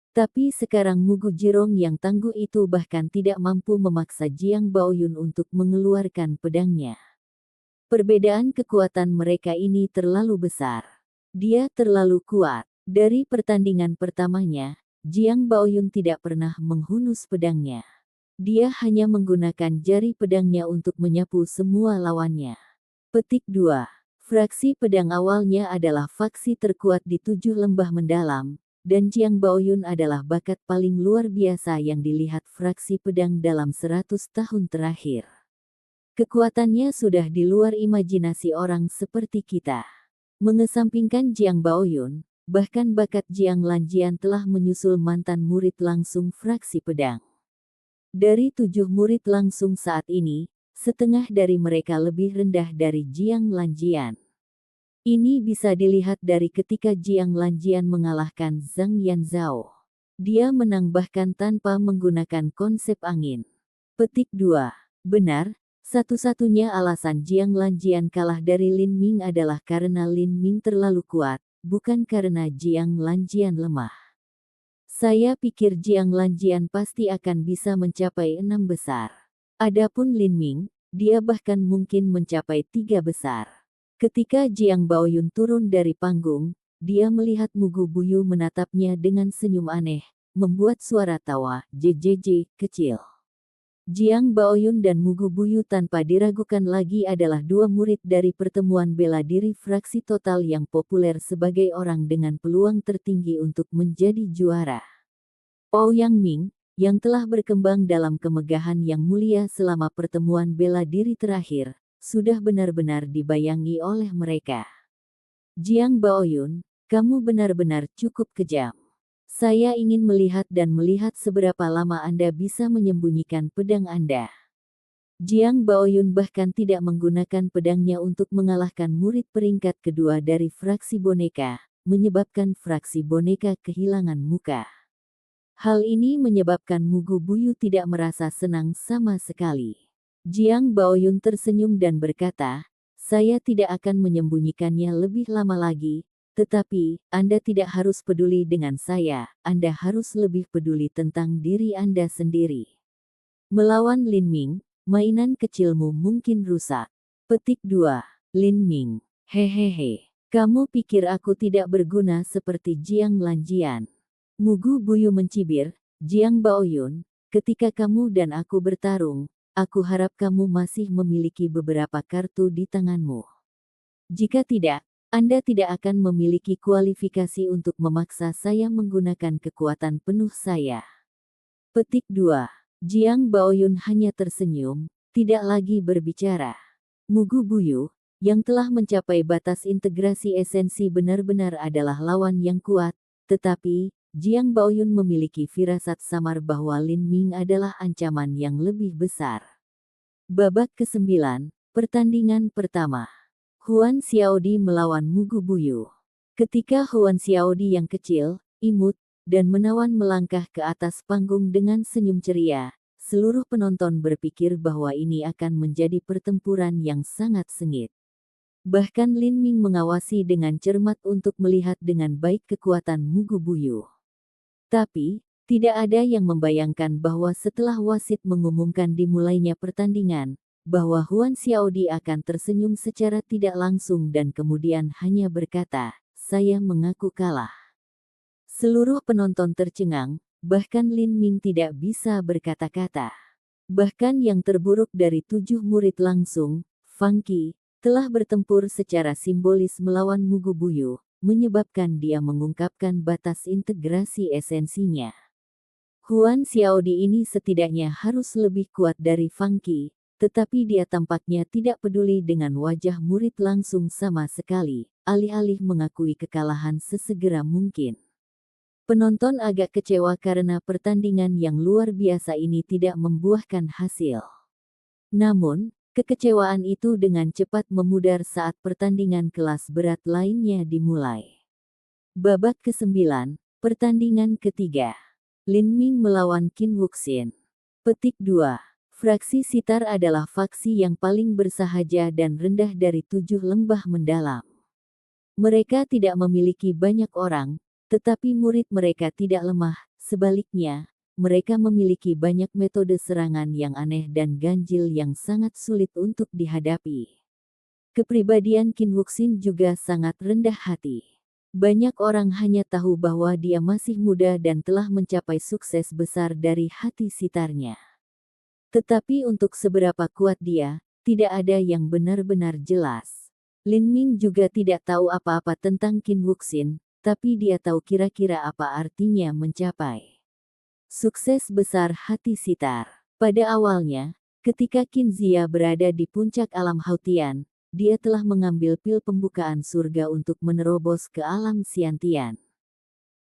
Tapi sekarang Mugu Jirong yang tangguh itu bahkan tidak mampu memaksa Jiang Baoyun untuk mengeluarkan pedangnya. Perbedaan kekuatan mereka ini terlalu besar. Dia terlalu kuat. Dari pertandingan pertamanya, Jiang Baoyun tidak pernah menghunus pedangnya. Dia hanya menggunakan jari pedangnya untuk menyapu semua lawannya. Petik 2. Fraksi pedang awalnya adalah faksi terkuat di 7 lembah mendalam, dan Jiang Baoyun adalah bakat paling luar biasa yang dilihat fraksi pedang dalam 100 tahun terakhir. Kekuatannya sudah di luar imajinasi orang seperti kita. Mengesampingkan Jiang Baoyun, bahkan bakat Jiang Lanjian telah menyusul mantan murid langsung fraksi pedang. Dari 7 murid langsung saat ini, setengah dari mereka lebih rendah dari Jiang Lanjian. Ini bisa dilihat dari ketika Jiang Lanjian mengalahkan Zhang Yanzhao. Dia menang bahkan tanpa menggunakan konsep angin. Petik 2. Benar, satu-satunya alasan Jiang Lanjian kalah dari Lin Ming adalah karena Lin Ming terlalu kuat, bukan karena Jiang Lanjian lemah. Saya pikir Jiang Lanjian pasti akan bisa mencapai 6 besar. Adapun Lin Ming, dia bahkan mungkin mencapai 3 besar. Ketika Jiang Baoyun turun dari panggung, dia melihat Mugu Buyu menatapnya dengan senyum aneh, membuat suara tawa, "JJJ," kecil. Jiang Baoyun dan Mugu Buyu tanpa diragukan lagi adalah 2 murid dari pertemuan bela diri fraksi total yang populer sebagai orang dengan peluang tertinggi untuk menjadi juara. Ouyang Ming, yang telah berkembang dalam kemegahan yang mulia selama pertemuan bela diri terakhir, sudah benar-benar dibayangi oleh mereka. Jiang Baoyun, kamu benar-benar cukup kejam. Saya ingin melihat dan melihat seberapa lama Anda bisa menyembunyikan pedang Anda. Jiang Baoyun bahkan tidak menggunakan pedangnya untuk mengalahkan murid peringkat kedua dari fraksi boneka, menyebabkan fraksi boneka kehilangan muka. Hal ini menyebabkan Mugu Buyu tidak merasa senang sama sekali. Jiang Baoyun tersenyum dan berkata, "Saya tidak akan menyembunyikannya lebih lama lagi. Tetapi, Anda tidak harus peduli dengan saya, Anda harus lebih peduli tentang diri Anda sendiri." Melawan Lin Ming, mainan kecilmu mungkin rusak. Petik 2. Lin Ming. Hehehe. Kamu pikir aku tidak berguna seperti Jiang Lanjian? Mugu Buyu mencibir, "Jiang Baoyun, ketika kamu dan aku bertarung, aku harap kamu masih memiliki beberapa kartu di tanganmu. Jika tidak, Anda tidak akan memiliki kualifikasi untuk memaksa saya menggunakan kekuatan penuh saya." Petik 2. Jiang Baoyun hanya tersenyum, tidak lagi berbicara. Mugu Buyu, yang telah mencapai batas integrasi esensi benar-benar adalah lawan yang kuat, tetapi, Jiang Baoyun memiliki firasat samar bahwa Lin Ming adalah ancaman yang lebih besar. Babak ke-9, pertandingan pertama. Huan Xiaodi melawan Mugu Buyu. Ketika Huan Xiaodi yang kecil, imut, dan menawan melangkah ke atas panggung dengan senyum ceria, seluruh penonton berpikir bahwa ini akan menjadi pertempuran yang sangat sengit. Bahkan Lin Ming mengawasi dengan cermat untuk melihat dengan baik kekuatan Mugu Buyu. Tapi, tidak ada yang membayangkan bahwa setelah wasit mengumumkan dimulainya pertandingan, bahwa Huan Xiaodi akan tersenyum secara tidak langsung dan kemudian hanya berkata, "Saya mengaku kalah." Seluruh penonton tercengang, bahkan Lin Ming tidak bisa berkata-kata. Bahkan yang terburuk dari 7 murid langsung, Fang Qi, telah bertempur secara simbolis melawan Mugu Buyu, menyebabkan dia mengungkapkan batas integrasi esensinya. Huan Xiaodi ini setidaknya harus lebih kuat dari Fang Qi, tetapi dia tampaknya tidak peduli dengan wajah murid langsung sama sekali, alih-alih mengakui kekalahan sesegera mungkin. Penonton agak kecewa karena pertandingan yang luar biasa ini tidak membuahkan hasil. Namun, kekecewaan itu dengan cepat memudar saat pertandingan kelas berat lainnya dimulai. Babak ke-9, pertandingan ketiga. Lin Ming melawan Qin Wuxin. Petik 2. Fraksi Sitar adalah faksi yang paling bersahaja dan rendah dari 7 lembah mendalam. Mereka tidak memiliki banyak orang, tetapi murid mereka tidak lemah, sebaliknya, mereka memiliki banyak metode serangan yang aneh dan ganjil yang sangat sulit untuk dihadapi. Kepribadian Qin Wuxin juga sangat rendah hati. Banyak orang hanya tahu bahwa dia masih muda dan telah mencapai sukses besar dari hati sitarnya. Tetapi untuk seberapa kuat dia, tidak ada yang benar-benar jelas. Lin Ming juga tidak tahu apa-apa tentang Qin Wuxin, tapi dia tahu kira-kira apa artinya mencapai sukses besar hati sitar. Pada awalnya, ketika Qin Zia berada di puncak alam Hautian, dia telah mengambil pil pembukaan surga untuk menerobos ke alam Xiantian.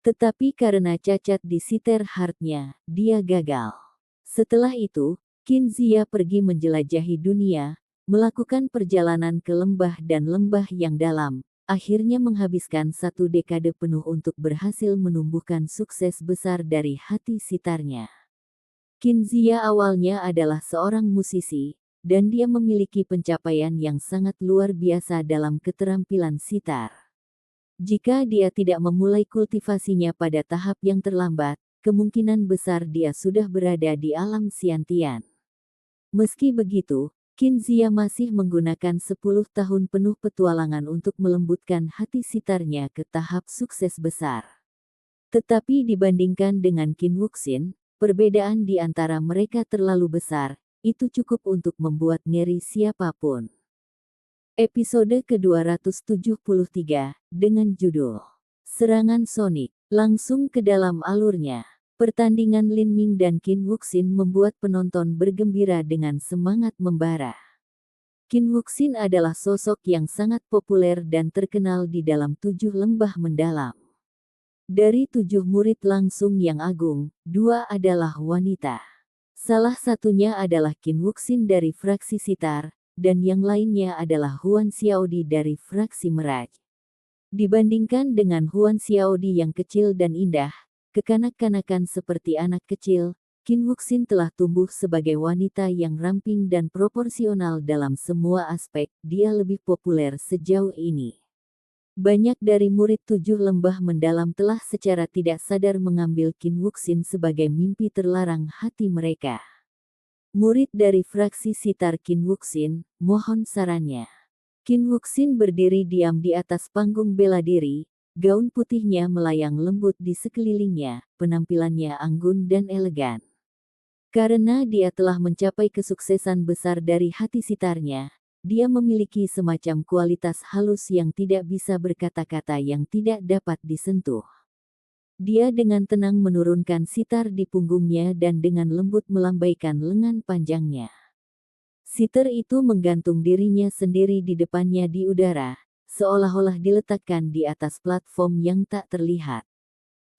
Tetapi karena cacat di sitar heart-nya, dia gagal. Setelah itu, Qin Zia pergi menjelajahi dunia, melakukan perjalanan ke lembah dan lembah yang dalam, akhirnya menghabiskan 1 dekade penuh untuk berhasil menumbuhkan sukses besar dari hati sitarnya. Qin Zia awalnya adalah seorang musisi, dan dia memiliki pencapaian yang sangat luar biasa dalam keterampilan sitar. Jika dia tidak memulai kultivasinya pada tahap yang terlambat, kemungkinan besar dia sudah berada di alam Xiantian. Meski begitu, Qin Zia masih menggunakan 10 tahun penuh petualangan untuk melembutkan hati sitarnya ke tahap sukses besar. Tetapi dibandingkan dengan Qin Wuxin, perbedaan di antara mereka terlalu besar, itu cukup untuk membuat ngeri siapapun. Episode ke-273, dengan judul Serangan Sonic, langsung ke dalam alurnya. Pertandingan Lin Ming dan Qin Wuxin membuat penonton bergembira dengan semangat membara. Qin Wuxin adalah sosok yang sangat populer dan terkenal di dalam 7 lembah mendalam. Dari 7 murid langsung yang agung, 2 adalah wanita. Salah satunya adalah Qin Wuxin dari fraksi sitar, dan yang lainnya adalah Huan Xiaodi dari fraksi meraj. Dibandingkan dengan Huan Xiaodi yang kecil dan indah, kekanak-kanakan seperti anak kecil, Qin Wuxin telah tumbuh sebagai wanita yang ramping dan proporsional dalam semua aspek. Dia lebih populer sejauh ini. Banyak dari murid 7 lembah mendalam telah secara tidak sadar mengambil Qin Wuxin sebagai mimpi terlarang hati mereka. Murid dari fraksi sitar Qin Wuxin, mohon sarannya. Qin Wuxin berdiri diam di atas panggung bela diri. Gaun putihnya melayang lembut di sekelilingnya, penampilannya anggun dan elegan. Karena dia telah mencapai kesuksesan besar dari hati sitarnya, dia memiliki semacam kualitas halus yang tidak bisa berkata-kata yang tidak dapat disentuh. Dia dengan tenang menurunkan sitar di punggungnya dan dengan lembut melambaikan lengan panjangnya. Sitar itu menggantung dirinya sendiri di depannya di udara, seolah-olah diletakkan di atas platform yang tak terlihat.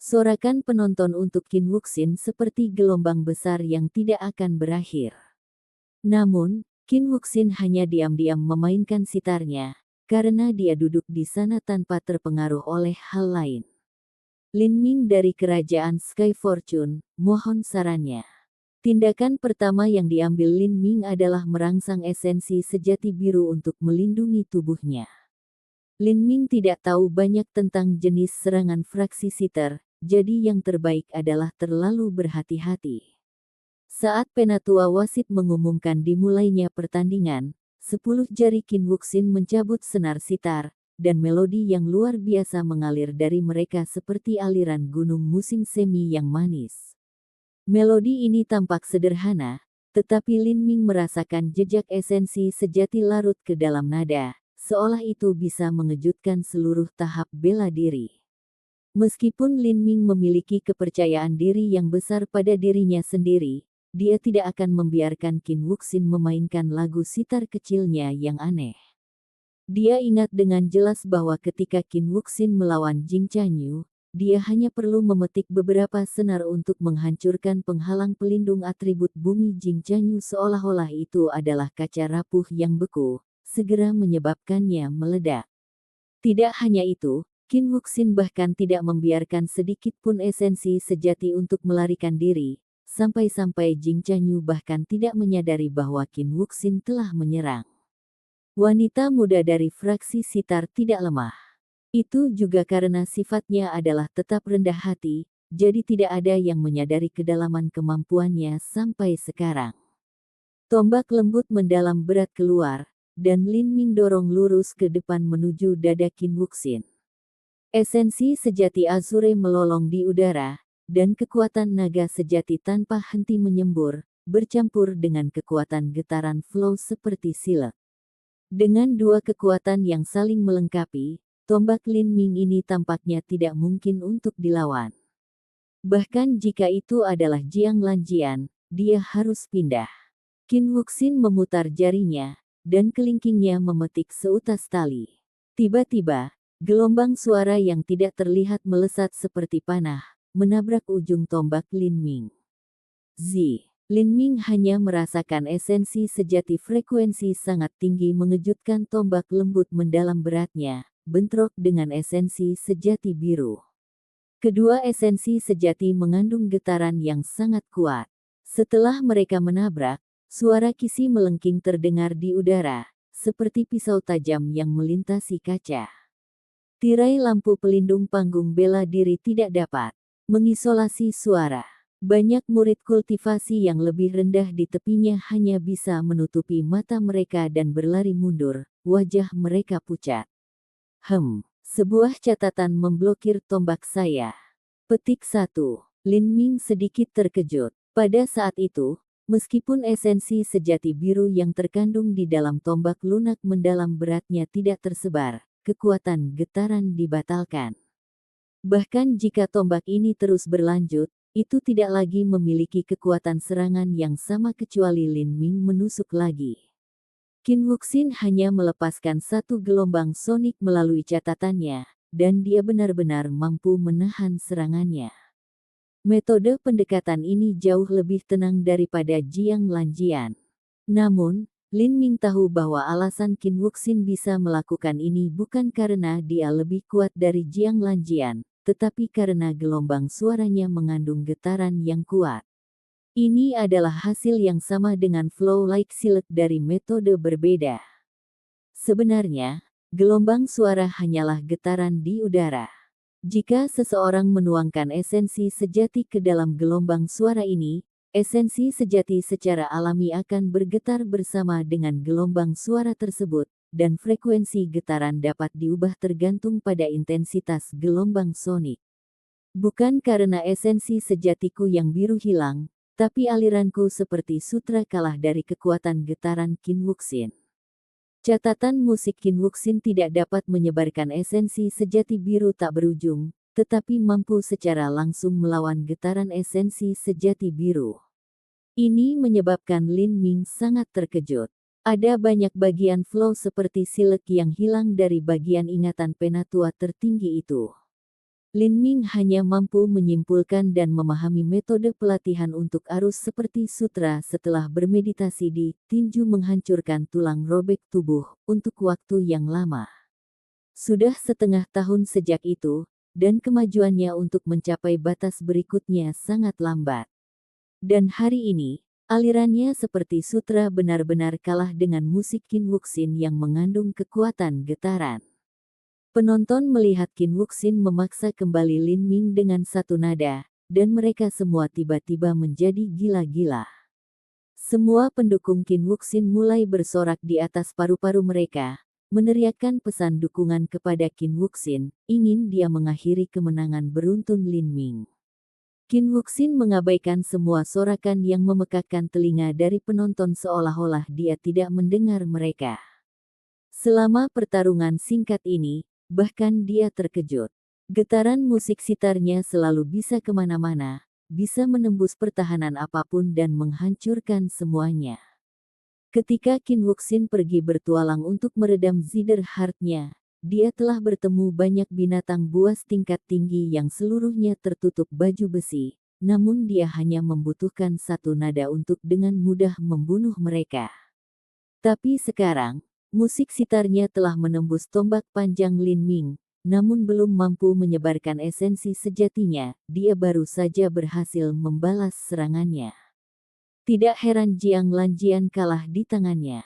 Sorakan penonton untuk Qin Wuxin seperti gelombang besar yang tidak akan berakhir. Namun, Qin Wuxin hanya diam-diam memainkan sitarnya, karena dia duduk di sana tanpa terpengaruh oleh hal lain. Lin Ming dari kerajaan Sky Fortune, mohon sarannya. Tindakan pertama yang diambil Lin Ming adalah merangsang esensi sejati biru untuk melindungi tubuhnya. Lin Ming tidak tahu banyak tentang jenis serangan fraksi sitar, jadi yang terbaik adalah terlalu berhati-hati. Saat penatua wasit mengumumkan dimulainya pertandingan, 10 jari Qin Wuxin mencabut senar sitar, dan melodi yang luar biasa mengalir dari mereka seperti aliran gunung musim semi yang manis. Melodi ini tampak sederhana, tetapi Lin Ming merasakan jejak esensi sejati larut ke dalam nada, seolah itu bisa mengejutkan seluruh tahap bela diri. Meskipun Lin Ming memiliki kepercayaan diri yang besar pada dirinya sendiri, dia tidak akan membiarkan Qin Wuxin memainkan lagu sitar kecilnya yang aneh. Dia ingat dengan jelas bahwa ketika Qin Wuxin melawan Jing Chanyu, dia hanya perlu memetik beberapa senar untuk menghancurkan penghalang pelindung atribut bumi Jing Chanyu seolah-olah itu adalah kaca rapuh yang beku, segera menyebabkannya meledak. Tidak hanya itu, Qin Wuxin bahkan tidak membiarkan sedikit pun esensi sejati untuk melarikan diri, sampai-sampai Jing Chanyu bahkan tidak menyadari bahwa Qin Wuxin telah menyerang. Wanita muda dari fraksi sitar tidak lemah. Itu juga karena sifatnya adalah tetap rendah hati, jadi tidak ada yang menyadari kedalaman kemampuannya sampai sekarang. Tombak lembut mendalam berat keluar, dan Lin Ming dorong lurus ke depan menuju dada Qin Wuxin. Esensi sejati Azure melolong di udara, dan kekuatan naga sejati tanpa henti menyembur, bercampur dengan kekuatan getaran flow seperti silet. Dengan dua kekuatan yang saling melengkapi, tombak Lin Ming ini tampaknya tidak mungkin untuk dilawan. Bahkan jika itu adalah Jiang Lanjian, dia harus pindah. Qin Wuxin memutar jarinya, dan kelingkingnya memetik seutas tali. Tiba-tiba, gelombang suara yang tidak terlihat melesat seperti panah, menabrak ujung tombak Lin Ming. Lin Ming hanya merasakan esensi sejati frekuensi sangat tinggi mengejutkan tombak lembut mendalam beratnya, bentrok dengan esensi sejati biru. Kedua esensi sejati mengandung getaran yang sangat kuat. Setelah mereka menabrak, suara kisi melengking terdengar di udara, seperti pisau tajam yang melintasi kaca. Tirai lampu pelindung panggung bela diri tidak dapat mengisolasi suara. Banyak murid kultivasi yang lebih rendah di tepinya hanya bisa menutupi mata mereka dan berlari mundur, wajah mereka pucat. Sebuah catatan memblokir tombak saya. Petik 1. Lin Ming sedikit terkejut. Pada saat itu, meskipun esensi sejati biru yang terkandung di dalam tombak lunak mendalam beratnya tidak tersebar, kekuatan getaran dibatalkan. Bahkan jika tombak ini terus berlanjut, itu tidak lagi memiliki kekuatan serangan yang sama kecuali Lin Ming menusuk lagi. Qin Wuxin hanya melepaskan satu gelombang sonik melalui catatannya, dan dia benar-benar mampu menahan serangannya. Metode pendekatan ini jauh lebih tenang daripada Jiang Lanjian. Namun, Lin Ming tahu bahwa alasan Qin Wuxin bisa melakukan ini bukan karena dia lebih kuat dari Jiang Lanjian, tetapi karena gelombang suaranya mengandung getaran yang kuat. Ini adalah hasil yang sama dengan flow like silet dari metode berbeda. Sebenarnya, gelombang suara hanyalah getaran di udara. Jika seseorang menuangkan esensi sejati ke dalam gelombang suara ini, esensi sejati secara alami akan bergetar bersama dengan gelombang suara tersebut, dan frekuensi getaran dapat diubah tergantung pada intensitas gelombang sonik. Bukan karena esensi sejatiku yang biru hilang, tapi aliranku seperti sutra kalah dari kekuatan getaran Qin Wuxin. Catatan musik Qin Wuxin tidak dapat menyebarkan esensi sejati biru tak berujung, tetapi mampu secara langsung melawan getaran esensi sejati biru. Ini menyebabkan Lin Ming sangat terkejut. Ada banyak bagian flow seperti silet yang hilang dari bagian ingatan penatua tertinggi itu. Lin Ming hanya mampu menyimpulkan dan memahami metode pelatihan untuk arus seperti sutra setelah bermeditasi di tinju menghancurkan tulang robek tubuh untuk waktu yang lama. Sudah setengah tahun sejak itu, dan kemajuannya untuk mencapai batas berikutnya sangat lambat. Dan hari ini, alirannya seperti sutra benar-benar kalah dengan musik Qin Wuxin yang mengandung kekuatan getaran. Penonton melihat Qin Wuxin memaksa kembali Lin Ming dengan satu nada, dan mereka semua tiba-tiba menjadi gila-gila. Semua pendukung Qin Wuxin mulai bersorak di atas paru-paru mereka, meneriakkan pesan dukungan kepada Qin Wuxin, ingin dia mengakhiri kemenangan beruntun Lin Ming. Qin Wuxin mengabaikan semua sorakan yang memekakkan telinga dari penonton seolah-olah dia tidak mendengar mereka. Selama pertarungan singkat ini, bahkan dia terkejut. Getaran musik sitarnya selalu bisa kemana-mana, bisa menembus pertahanan apapun dan menghancurkan semuanya. Ketika Qin Wuxin pergi bertualang untuk meredam Zider Heart-nya, dia telah bertemu banyak binatang buas tingkat tinggi yang seluruhnya tertutup baju besi, namun dia hanya membutuhkan satu nada untuk dengan mudah membunuh mereka. Tapi sekarang, musik sitarnya telah menembus tombak panjang Lin Ming, namun belum mampu menyebarkan esensi sejatinya, dia baru saja berhasil membalas serangannya. Tidak heran Jiang Lanjian kalah di tangannya.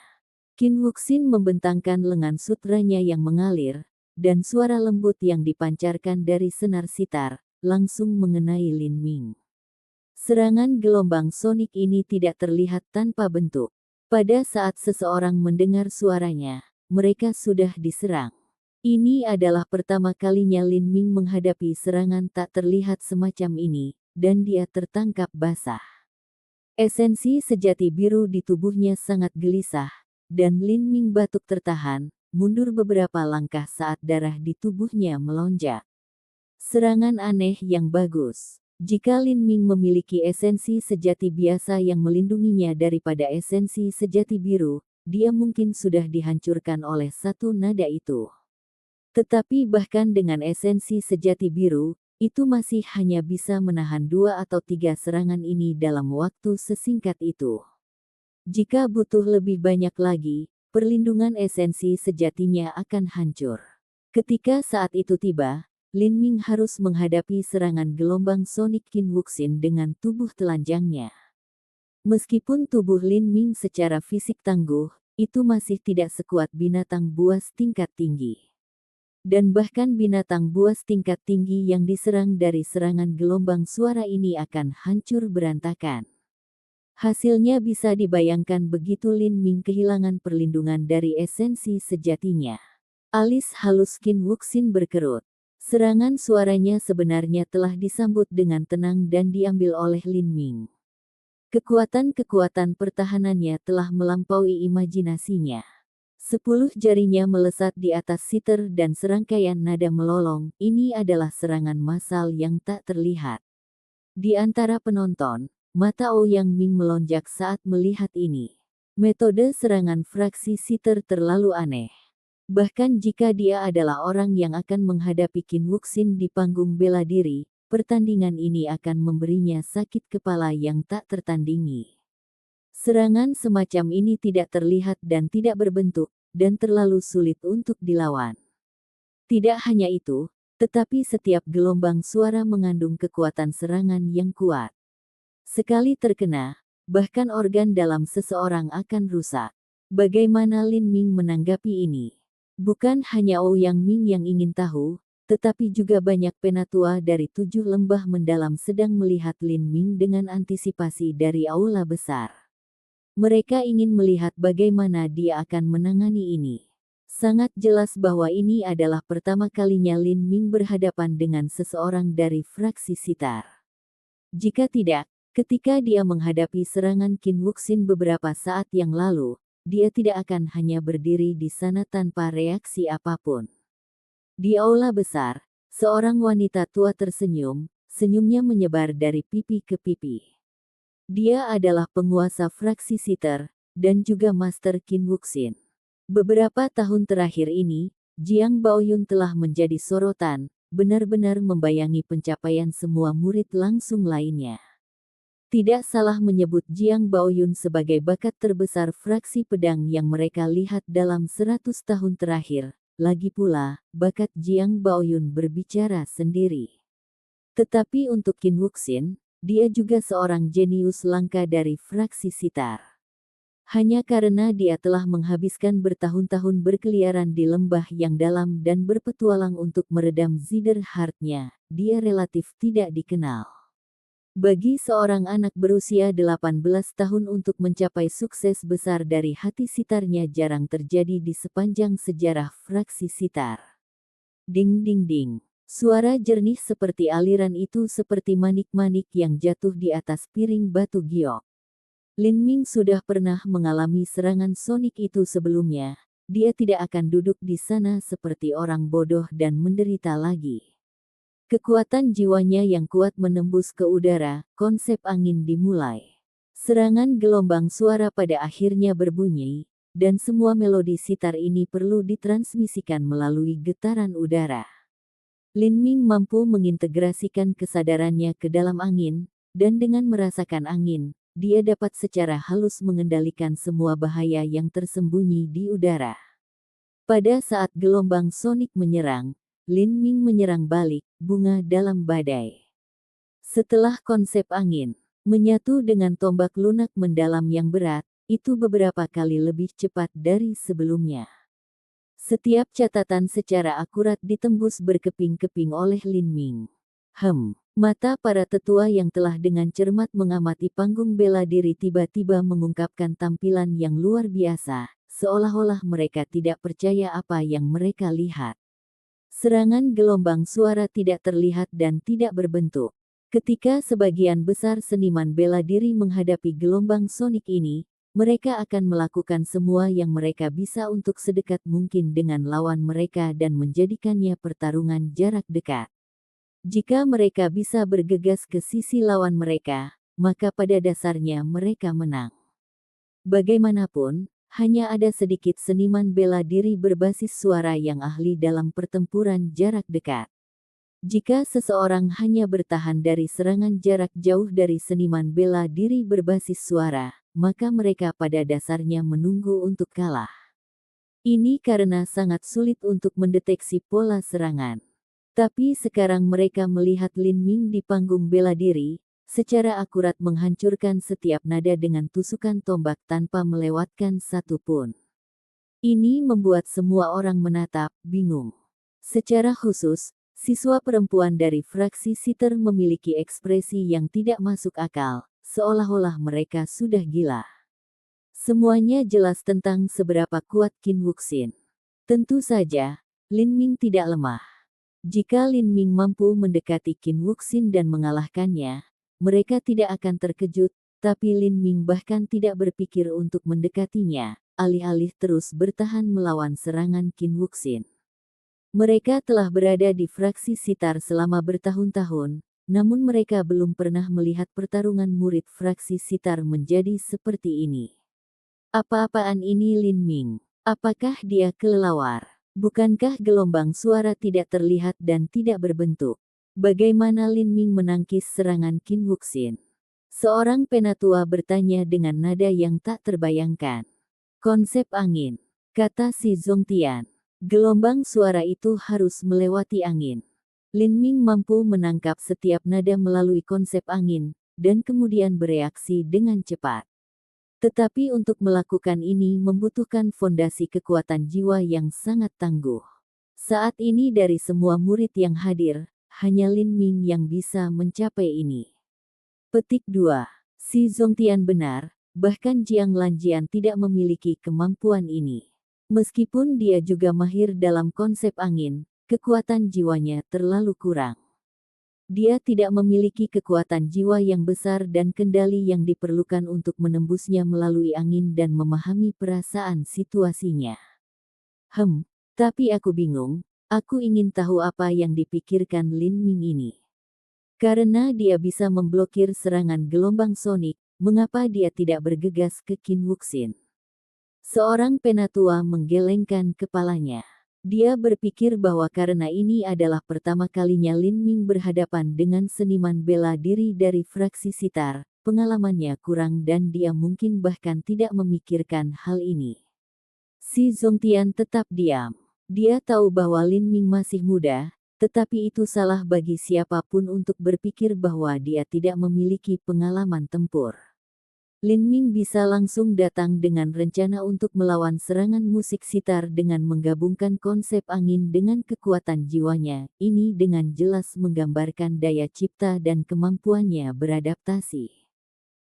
Qin Wuxin membentangkan lengan sutranya yang mengalir, dan suara lembut yang dipancarkan dari senar sitar, langsung mengenai Lin Ming. Serangan gelombang sonik ini tidak terlihat tanpa bentuk. Pada saat seseorang mendengar suaranya, mereka sudah diserang. Ini adalah pertama kalinya Lin Ming menghadapi serangan tak terlihat semacam ini, dan dia tertangkap basah. Esensi sejati biru di tubuhnya sangat gelisah, dan Lin Ming batuk tertahan, mundur beberapa langkah saat darah di tubuhnya melonjak. Serangan aneh yang bagus. Jika Lin Ming memiliki esensi sejati biasa yang melindunginya daripada esensi sejati biru, dia mungkin sudah dihancurkan oleh satu nada itu. Tetapi bahkan dengan esensi sejati biru, itu masih hanya bisa menahan 2 atau 3 serangan ini dalam waktu sesingkat itu. Jika butuh lebih banyak lagi, perlindungan esensi sejatinya akan hancur. Ketika saat itu tiba, Lin Ming harus menghadapi serangan gelombang Sonic Qin Wuxin dengan tubuh telanjangnya. Meskipun tubuh Lin Ming secara fisik tangguh, itu masih tidak sekuat binatang buas tingkat tinggi. Dan bahkan binatang buas tingkat tinggi yang diserang dari serangan gelombang suara ini akan hancur berantakan. Hasilnya bisa dibayangkan begitu Lin Ming kehilangan perlindungan dari esensi sejatinya. Alis halus Qin Wuxin berkerut. Serangan suaranya sebenarnya telah disambut dengan tenang dan diambil oleh Lin Ming. Kekuatan-kekuatan pertahanannya telah melampaui imajinasinya. 10 jarinya melesat di atas siter dan serangkaian nada melolong. Ini adalah serangan massal yang tak terlihat. Di antara penonton, mata Ouyang Ming melonjak saat melihat ini. Metode serangan fraksi siter terlalu aneh. Bahkan jika dia adalah orang yang akan menghadapi Qin Wuxin di panggung bela diri, pertandingan ini akan memberinya sakit kepala yang tak tertandingi. Serangan semacam ini tidak terlihat dan tidak berbentuk, dan terlalu sulit untuk dilawan. Tidak hanya itu, tetapi setiap gelombang suara mengandung kekuatan serangan yang kuat. Sekali terkena, bahkan organ dalam seseorang akan rusak. Bagaimana Lin Ming menanggapi ini? Bukan hanya Ouyang Ming yang ingin tahu, tetapi juga banyak penatua dari 7 lembah mendalam sedang melihat Lin Ming dengan antisipasi dari aula besar. Mereka ingin melihat bagaimana dia akan menangani ini. Sangat jelas bahwa ini adalah pertama kalinya Lin Ming berhadapan dengan seseorang dari fraksi sitar. Jika tidak, ketika dia menghadapi serangan Qin Wuxin beberapa saat yang lalu, dia tidak akan hanya berdiri di sana tanpa reaksi apapun. Di aula besar, seorang wanita tua tersenyum, senyumnya menyebar dari pipi ke pipi. Dia adalah penguasa fraksi siter, dan juga Master Qin Wuxin. Beberapa tahun terakhir ini, Jiang Baoyun telah menjadi sorotan, benar-benar membayangi pencapaian semua murid langsung lainnya. Tidak salah menyebut Jiang Baoyun sebagai bakat terbesar fraksi pedang yang mereka lihat dalam 100 tahun terakhir. Lagi pula, bakat Jiang Baoyun berbicara sendiri. Tetapi untuk Qin Wuxin, dia juga seorang jenius langka dari fraksi sitar. Hanya karena dia telah menghabiskan bertahun-tahun berkeliaran di lembah yang dalam dan berpetualang untuk meredam Zider Heart-nya, dia relatif tidak dikenal. Bagi seorang anak berusia 18 tahun untuk mencapai sukses besar dari hati sitarnya jarang terjadi di sepanjang sejarah fraksi sitar. Ding ding ding. Suara jernih seperti aliran itu seperti manik-manik yang jatuh di atas piring batu giok. Lin Ming sudah pernah mengalami serangan sonik itu sebelumnya. Dia tidak akan duduk di sana seperti orang bodoh dan menderita lagi. Kekuatan jiwanya yang kuat menembus ke udara, konsep angin dimulai. Serangan gelombang suara pada akhirnya berbunyi, dan semua melodi sitar ini perlu ditransmisikan melalui getaran udara. Lin Ming mampu mengintegrasikan kesadarannya ke dalam angin, dan dengan merasakan angin, dia dapat secara halus mengendalikan semua bahaya yang tersembunyi di udara. Pada saat gelombang sonik menyerang, Lin Ming menyerang balik, bunga dalam badai. Setelah konsep angin menyatu dengan tombak lunak mendalam yang berat, itu beberapa kali lebih cepat dari sebelumnya. Setiap catatan secara akurat ditembus berkeping-keping oleh Lin Ming. Mata para tetua yang telah dengan cermat mengamati panggung bela diri tiba-tiba mengungkapkan tampilan yang luar biasa, seolah-olah mereka tidak percaya apa yang mereka lihat. Serangan gelombang suara tidak terlihat dan tidak berbentuk. Ketika sebagian besar seniman bela diri menghadapi gelombang sonik ini, mereka akan melakukan semua yang mereka bisa untuk sedekat mungkin dengan lawan mereka dan menjadikannya pertarungan jarak dekat. Jika mereka bisa bergegas ke sisi lawan mereka, maka pada dasarnya mereka menang. Bagaimanapun, hanya ada sedikit seniman bela diri berbasis suara yang ahli dalam pertempuran jarak dekat. Jika seseorang hanya bertahan dari serangan jarak jauh dari seniman bela diri berbasis suara, maka mereka pada dasarnya menunggu untuk kalah. Ini karena sangat sulit untuk mendeteksi pola serangan. Tapi sekarang mereka melihat Lin Ming di panggung bela diri, secara akurat menghancurkan setiap nada dengan tusukan tombak tanpa melewatkan satu pun. Ini membuat semua orang menatap, bingung. Secara khusus, siswa perempuan dari fraksi Siter memiliki ekspresi yang tidak masuk akal, seolah-olah mereka sudah gila. Semuanya jelas tentang seberapa kuat Qin Wuxin. Tentu saja, Lin Ming tidak lemah. Jika Lin Ming mampu mendekati Qin Wuxin dan mengalahkannya, mereka tidak akan terkejut, tapi Lin Ming bahkan tidak berpikir untuk mendekatinya, alih-alih terus bertahan melawan serangan Qin Wuxin. Mereka telah berada di fraksi Sitar selama bertahun-tahun, namun mereka belum pernah melihat pertarungan murid fraksi Sitar menjadi seperti ini. Apa-apaan ini Lin Ming? Apakah dia kelelawar? Bukankah gelombang suara tidak terlihat dan tidak berbentuk? Bagaimana Lin Ming menangkis serangan Qin Wuxin? Seorang penatua bertanya dengan nada yang tak terbayangkan. Konsep angin, kata si Zongtian. Gelombang suara itu harus melewati angin. Lin Ming mampu menangkap setiap nada melalui konsep angin, dan kemudian bereaksi dengan cepat. Tetapi untuk melakukan ini membutuhkan fondasi kekuatan jiwa yang sangat tangguh. Saat ini dari semua murid yang hadir, hanya Lin Ming yang bisa mencapai ini. Petik 2. Si Zongtian benar, bahkan Jiang Lanjian tidak memiliki kemampuan ini. Meskipun dia juga mahir dalam konsep angin, kekuatan jiwanya terlalu kurang. Dia tidak memiliki kekuatan jiwa yang besar dan kendali yang diperlukan untuk menembusnya melalui angin dan memahami perasaan situasinya. Tapi aku bingung, aku ingin tahu apa yang dipikirkan Lin Ming ini. Karena dia bisa memblokir serangan gelombang sonik, mengapa dia tidak bergegas ke Qin Wuxin? Seorang penatua menggelengkan kepalanya. Dia berpikir bahwa karena ini adalah pertama kalinya Lin Ming berhadapan dengan seniman bela diri dari fraksi Sitar, pengalamannya kurang dan dia mungkin bahkan tidak memikirkan hal ini. Si Zongtian tetap diam. Dia tahu bahwa Lin Ming masih muda, tetapi itu salah bagi siapapun untuk berpikir bahwa dia tidak memiliki pengalaman tempur. Lin Ming bisa langsung datang dengan rencana untuk melawan serangan musik sitar dengan menggabungkan konsep angin dengan kekuatan jiwanya. Ini dengan jelas menggambarkan daya cipta dan kemampuannya beradaptasi.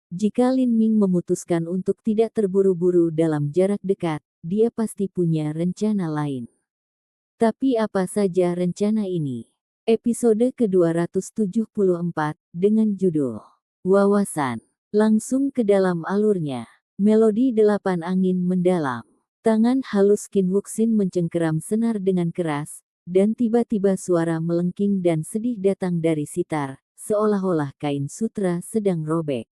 Jika Lin Ming memutuskan untuk tidak terburu-buru dalam jarak dekat, dia pasti punya rencana lain. Tapi apa saja rencana ini? Episode ke-274 dengan judul Wawasan. Langsung ke dalam alurnya. Melodi 8 angin mendalam. Tangan halus Qin Wuxin mencengkeram senar dengan keras, dan tiba-tiba suara melengking dan sedih datang dari sitar, seolah-olah kain sutra sedang robek.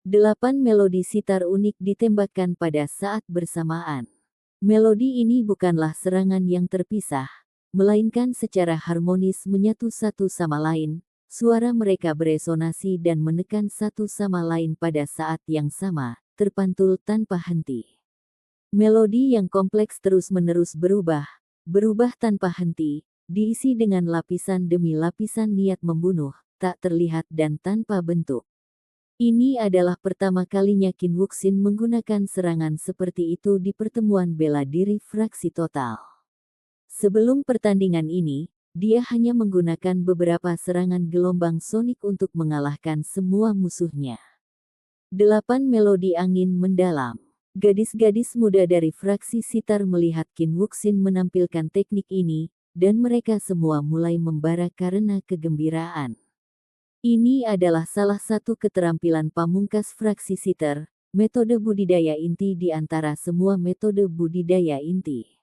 8 melodi sitar unik ditembakkan pada saat bersamaan. Melodi ini bukanlah serangan yang terpisah, melainkan secara harmonis menyatu satu sama lain. Suara mereka beresonasi dan menekan satu sama lain pada saat yang sama, terpantul tanpa henti. Melodi yang kompleks terus-menerus berubah tanpa henti, diisi dengan lapisan demi lapisan niat membunuh, tak terlihat dan tanpa bentuk. Ini adalah pertama kalinya Qin Wuxin menggunakan serangan seperti itu di pertemuan bela diri fraksi total. Sebelum pertandingan ini, dia hanya menggunakan beberapa serangan gelombang sonik untuk mengalahkan semua musuhnya. 8 melodi angin mendalam. Gadis-gadis muda dari fraksi Sitar melihat Qin Wuxin menampilkan teknik ini, dan mereka semua mulai membara karena kegembiraan. Ini adalah salah satu keterampilan pamungkas fraksi sitter, metode budidaya inti di antara semua metode budidaya inti.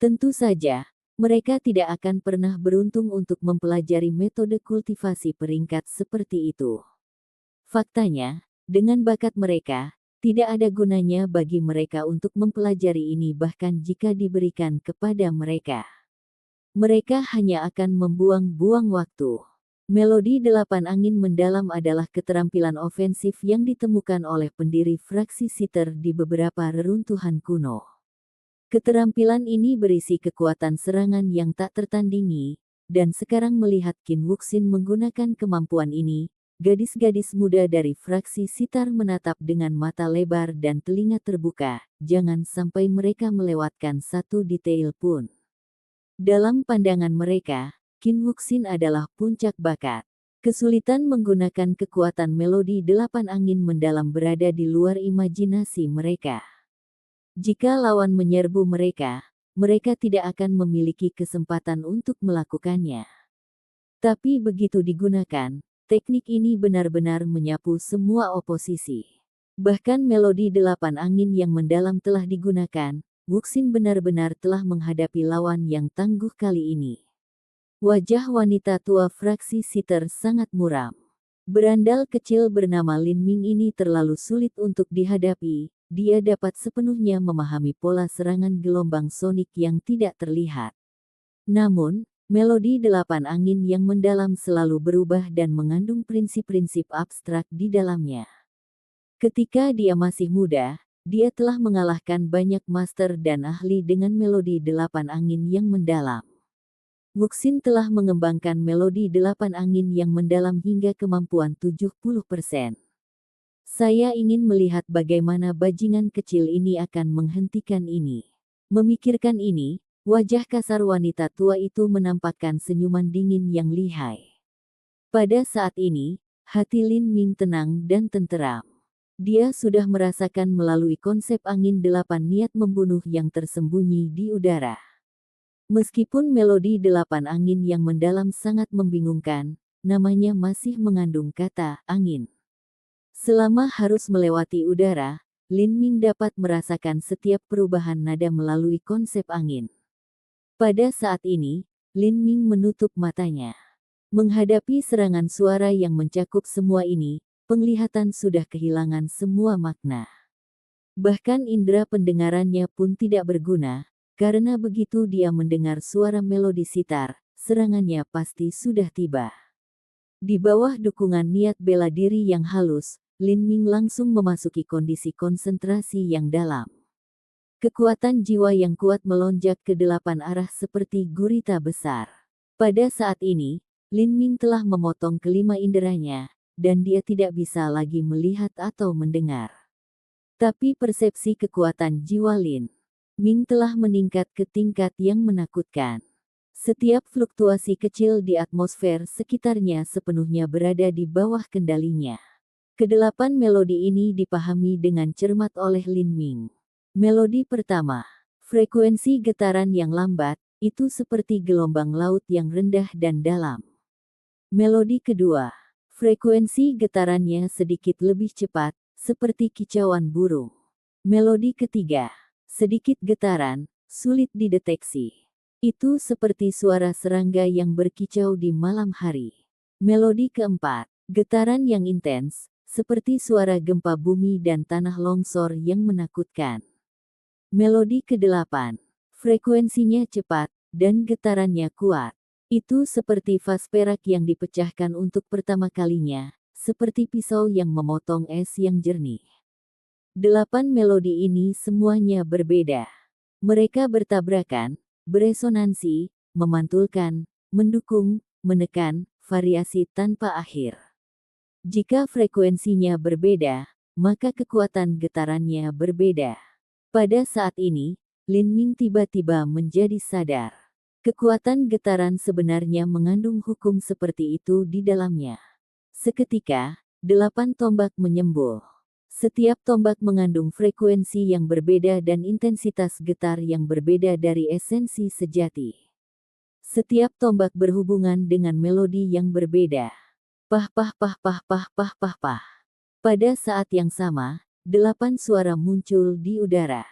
Tentu saja, mereka tidak akan pernah beruntung untuk mempelajari metode kultivasi peringkat seperti itu. Faktanya, dengan bakat mereka, tidak ada gunanya bagi mereka untuk mempelajari ini bahkan jika diberikan kepada mereka. Mereka hanya akan membuang-buang waktu. Melodi delapan angin mendalam adalah keterampilan ofensif yang ditemukan oleh pendiri fraksi sitter di beberapa reruntuhan kuno. Keterampilan ini berisi kekuatan serangan yang tak tertandingi, dan sekarang melihat Qin Wuxin menggunakan kemampuan ini, gadis-gadis muda dari fraksi sitar menatap dengan mata lebar dan telinga terbuka, jangan sampai mereka melewatkan satu detail pun. Dalam pandangan mereka, Qin Wuxin adalah puncak bakat. Kesulitan menggunakan kekuatan melodi delapan angin mendalam berada di luar imajinasi mereka. Jika lawan menyerbu mereka, mereka tidak akan memiliki kesempatan untuk melakukannya. Tapi begitu digunakan, teknik ini benar-benar menyapu semua oposisi. Bahkan melodi delapan angin yang mendalam telah digunakan, Wuxin benar-benar telah menghadapi lawan yang tangguh kali ini. Wajah wanita tua fraksi sitter sangat muram. Berandal kecil bernama Lin Ming ini terlalu sulit untuk dihadapi, dia dapat sepenuhnya memahami pola serangan gelombang sonik yang tidak terlihat. Namun, melodi delapan angin yang mendalam selalu berubah dan mengandung prinsip-prinsip abstrak di dalamnya. Ketika dia masih muda, dia telah mengalahkan banyak master dan ahli dengan melodi delapan angin yang mendalam. Wuxin telah mengembangkan melodi delapan angin yang mendalam hingga kemampuan 70%. Saya ingin melihat bagaimana bajingan kecil ini akan menghentikan ini. Memikirkan ini, wajah kasar wanita tua itu menampakkan senyuman dingin yang lihai. Pada saat ini, hati Lin Ming tenang dan tenteram. Dia sudah merasakan melalui konsep angin delapan niat membunuh yang tersembunyi di udara. Meskipun melodi delapan angin yang mendalam sangat membingungkan, namanya masih mengandung kata angin. Selama harus melewati udara, Lin Ming dapat merasakan setiap perubahan nada melalui konsep angin. Pada saat ini, Lin Ming menutup matanya. Menghadapi serangan suara yang mencakup semua ini, penglihatan sudah kehilangan semua makna. Bahkan indera pendengarannya pun tidak berguna, karena begitu dia mendengar suara melodi sitar, serangannya pasti sudah tiba. Di bawah dukungan niat bela diri yang halus, Lin Ming langsung memasuki kondisi konsentrasi yang dalam. Kekuatan jiwa yang kuat melonjak ke delapan arah seperti gurita besar. Pada saat ini, Lin Ming telah memotong kelima inderanya, dan dia tidak bisa lagi melihat atau mendengar. Tapi persepsi kekuatan jiwa Lin Ming telah meningkat ke tingkat yang menakutkan. Setiap fluktuasi kecil di atmosfer sekitarnya sepenuhnya berada di bawah kendalinya. Kedelapan melodi ini dipahami dengan cermat oleh Lin Ming. Melodi pertama, frekuensi getaran yang lambat, itu seperti gelombang laut yang rendah dan dalam. Melodi kedua, frekuensi getarannya sedikit lebih cepat, seperti kicauan burung. Melodi ketiga, sedikit getaran, sulit dideteksi. Itu seperti suara serangga yang berkicau di malam hari. Melodi keempat, getaran yang intens, seperti suara gempa bumi dan tanah longsor yang menakutkan. Melodi kedelapan, frekuensinya cepat, dan getarannya kuat. Itu seperti vas perak yang dipecahkan untuk pertama kalinya, seperti pisau yang memotong es yang jernih. Delapan melodi ini semuanya berbeda. Mereka bertabrakan, beresonansi, memantulkan, mendukung, menekan, variasi tanpa akhir. Jika frekuensinya berbeda, maka kekuatan getarannya berbeda. Pada saat ini, Lin Ming tiba-tiba menjadi sadar. Kekuatan getaran sebenarnya mengandung hukum seperti itu di dalamnya. Seketika, delapan tombak menyembul. Setiap tombak mengandung frekuensi yang berbeda dan intensitas getar yang berbeda dari esensi sejati. Setiap tombak berhubungan dengan melodi yang berbeda. Pah pah pah pah pah pah pah pah. Pada saat yang sama, 8 suara muncul di udara.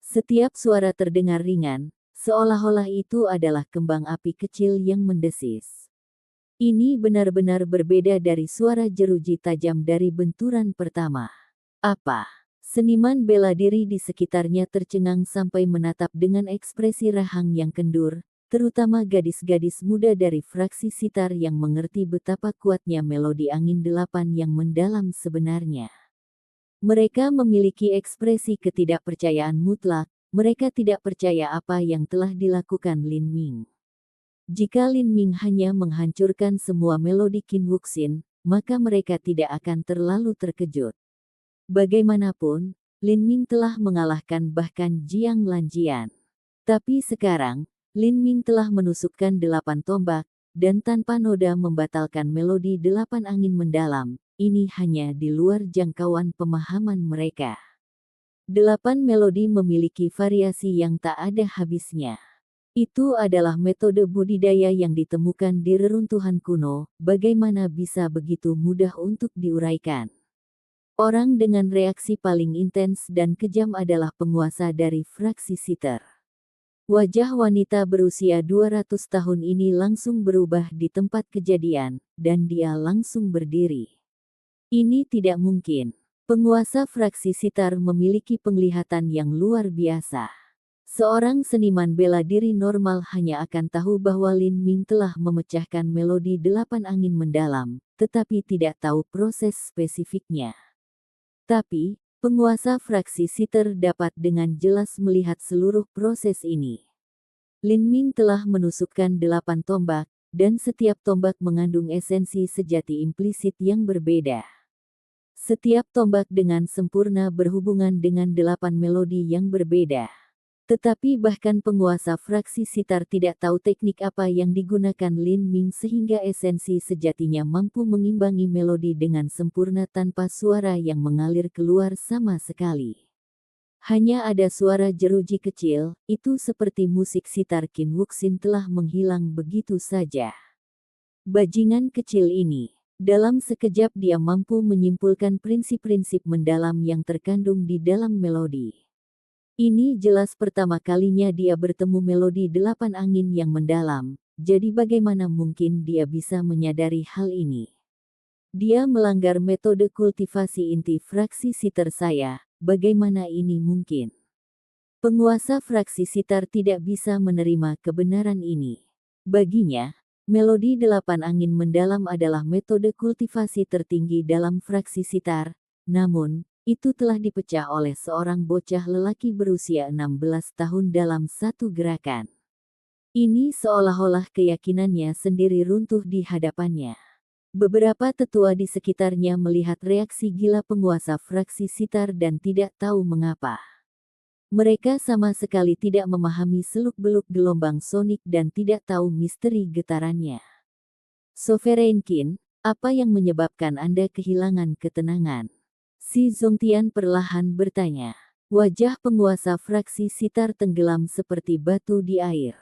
Setiap suara terdengar ringan, seolah-olah itu adalah kembang api kecil yang mendesis. Ini benar-benar berbeda dari suara jeruji tajam dari benturan pertama. Apa? Seniman bela diri di sekitarnya tercengang sampai menatap dengan ekspresi rahang yang kendur, terutama gadis-gadis muda dari fraksi sitar yang mengerti betapa kuatnya melodi angin 8 yang mendalam sebenarnya. Mereka memiliki ekspresi ketidakpercayaan mutlak, mereka tidak percaya apa yang telah dilakukan Lin Ming. Jika Lin Ming hanya menghancurkan semua melodi Qin Wuxin, maka mereka tidak akan terlalu terkejut. Bagaimanapun, Lin Ming telah mengalahkan bahkan Jiang Lanjian. Tapi sekarang, Lin Ming telah menusukkan 8 tombak, dan tanpa noda membatalkan melodi 8 angin mendalam, ini hanya di luar jangkauan pemahaman mereka. 8 melodi memiliki variasi yang tak ada habisnya. Itu adalah metode budidaya yang ditemukan di reruntuhan kuno, bagaimana bisa begitu mudah untuk diuraikan. Orang dengan reaksi paling intens dan kejam adalah penguasa dari fraksi sitar. Wajah wanita berusia 200 tahun ini langsung berubah di tempat kejadian, dan dia langsung berdiri. Ini tidak mungkin. Penguasa fraksi sitar memiliki penglihatan yang luar biasa. Seorang seniman bela diri normal hanya akan tahu bahwa Lin Ming telah memecahkan melodi 8 angin mendalam, tetapi tidak tahu proses spesifiknya. Tapi, penguasa fraksi sitar dapat dengan jelas melihat seluruh proses ini. Lin Ming telah menusukkan 8 tombak, dan setiap tombak mengandung esensi sejati implisit yang berbeda. Setiap tombak dengan sempurna berhubungan dengan 8 melodi yang berbeda. Tetapi bahkan penguasa fraksi sitar tidak tahu teknik apa yang digunakan Lin Ming sehingga esensi sejatinya mampu mengimbangi melodi dengan sempurna tanpa suara yang mengalir keluar sama sekali. Hanya ada suara jeruji kecil, itu seperti musik sitar Qin Wuxin telah menghilang begitu saja. Bajingan kecil ini, dalam sekejap dia mampu menyimpulkan prinsip-prinsip mendalam yang terkandung di dalam melodi. Ini jelas pertama kalinya dia bertemu melodi 8 angin yang mendalam, jadi bagaimana mungkin dia bisa menyadari hal ini? Dia melanggar metode kultivasi inti fraksi sitar saya, bagaimana ini mungkin? Penguasa fraksi sitar tidak bisa menerima kebenaran ini. Baginya, melodi 8 angin mendalam adalah metode kultivasi tertinggi dalam fraksi sitar, namun, itu telah dipecah oleh seorang bocah lelaki berusia 16 tahun dalam satu gerakan. Ini seolah-olah keyakinannya sendiri runtuh di hadapannya. Beberapa tetua di sekitarnya melihat reaksi gila penguasa fraksi sitar dan tidak tahu mengapa. Mereka sama sekali tidak memahami seluk-beluk gelombang sonik dan tidak tahu misteri getarannya. Sovereign Qin, apa yang menyebabkan Anda kehilangan ketenangan? Si Zongtian perlahan bertanya. Wajah penguasa fraksi sitar tenggelam seperti batu di air.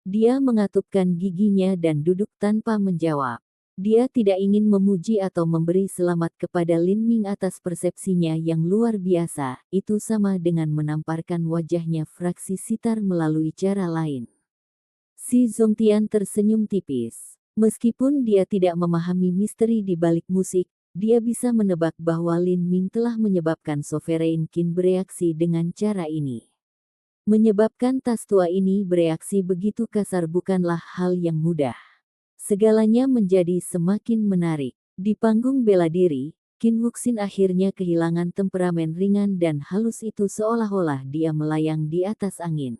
Dia mengatupkan giginya dan duduk tanpa menjawab. Dia tidak ingin memuji atau memberi selamat kepada Lin Ming atas persepsinya yang luar biasa, itu sama dengan menamparkan wajahnya fraksi sitar melalui cara lain. Si Zongtian tersenyum tipis. Meskipun dia tidak memahami misteri di balik musik, dia bisa menebak bahwa Lin Ming telah menyebabkan Sovereign Qin bereaksi dengan cara ini. Menyebabkan tas tua ini bereaksi begitu kasar bukanlah hal yang mudah. Segalanya menjadi semakin menarik. Di panggung bela diri, Qin Wuxin akhirnya kehilangan temperamen ringan dan halus itu seolah-olah dia melayang di atas angin.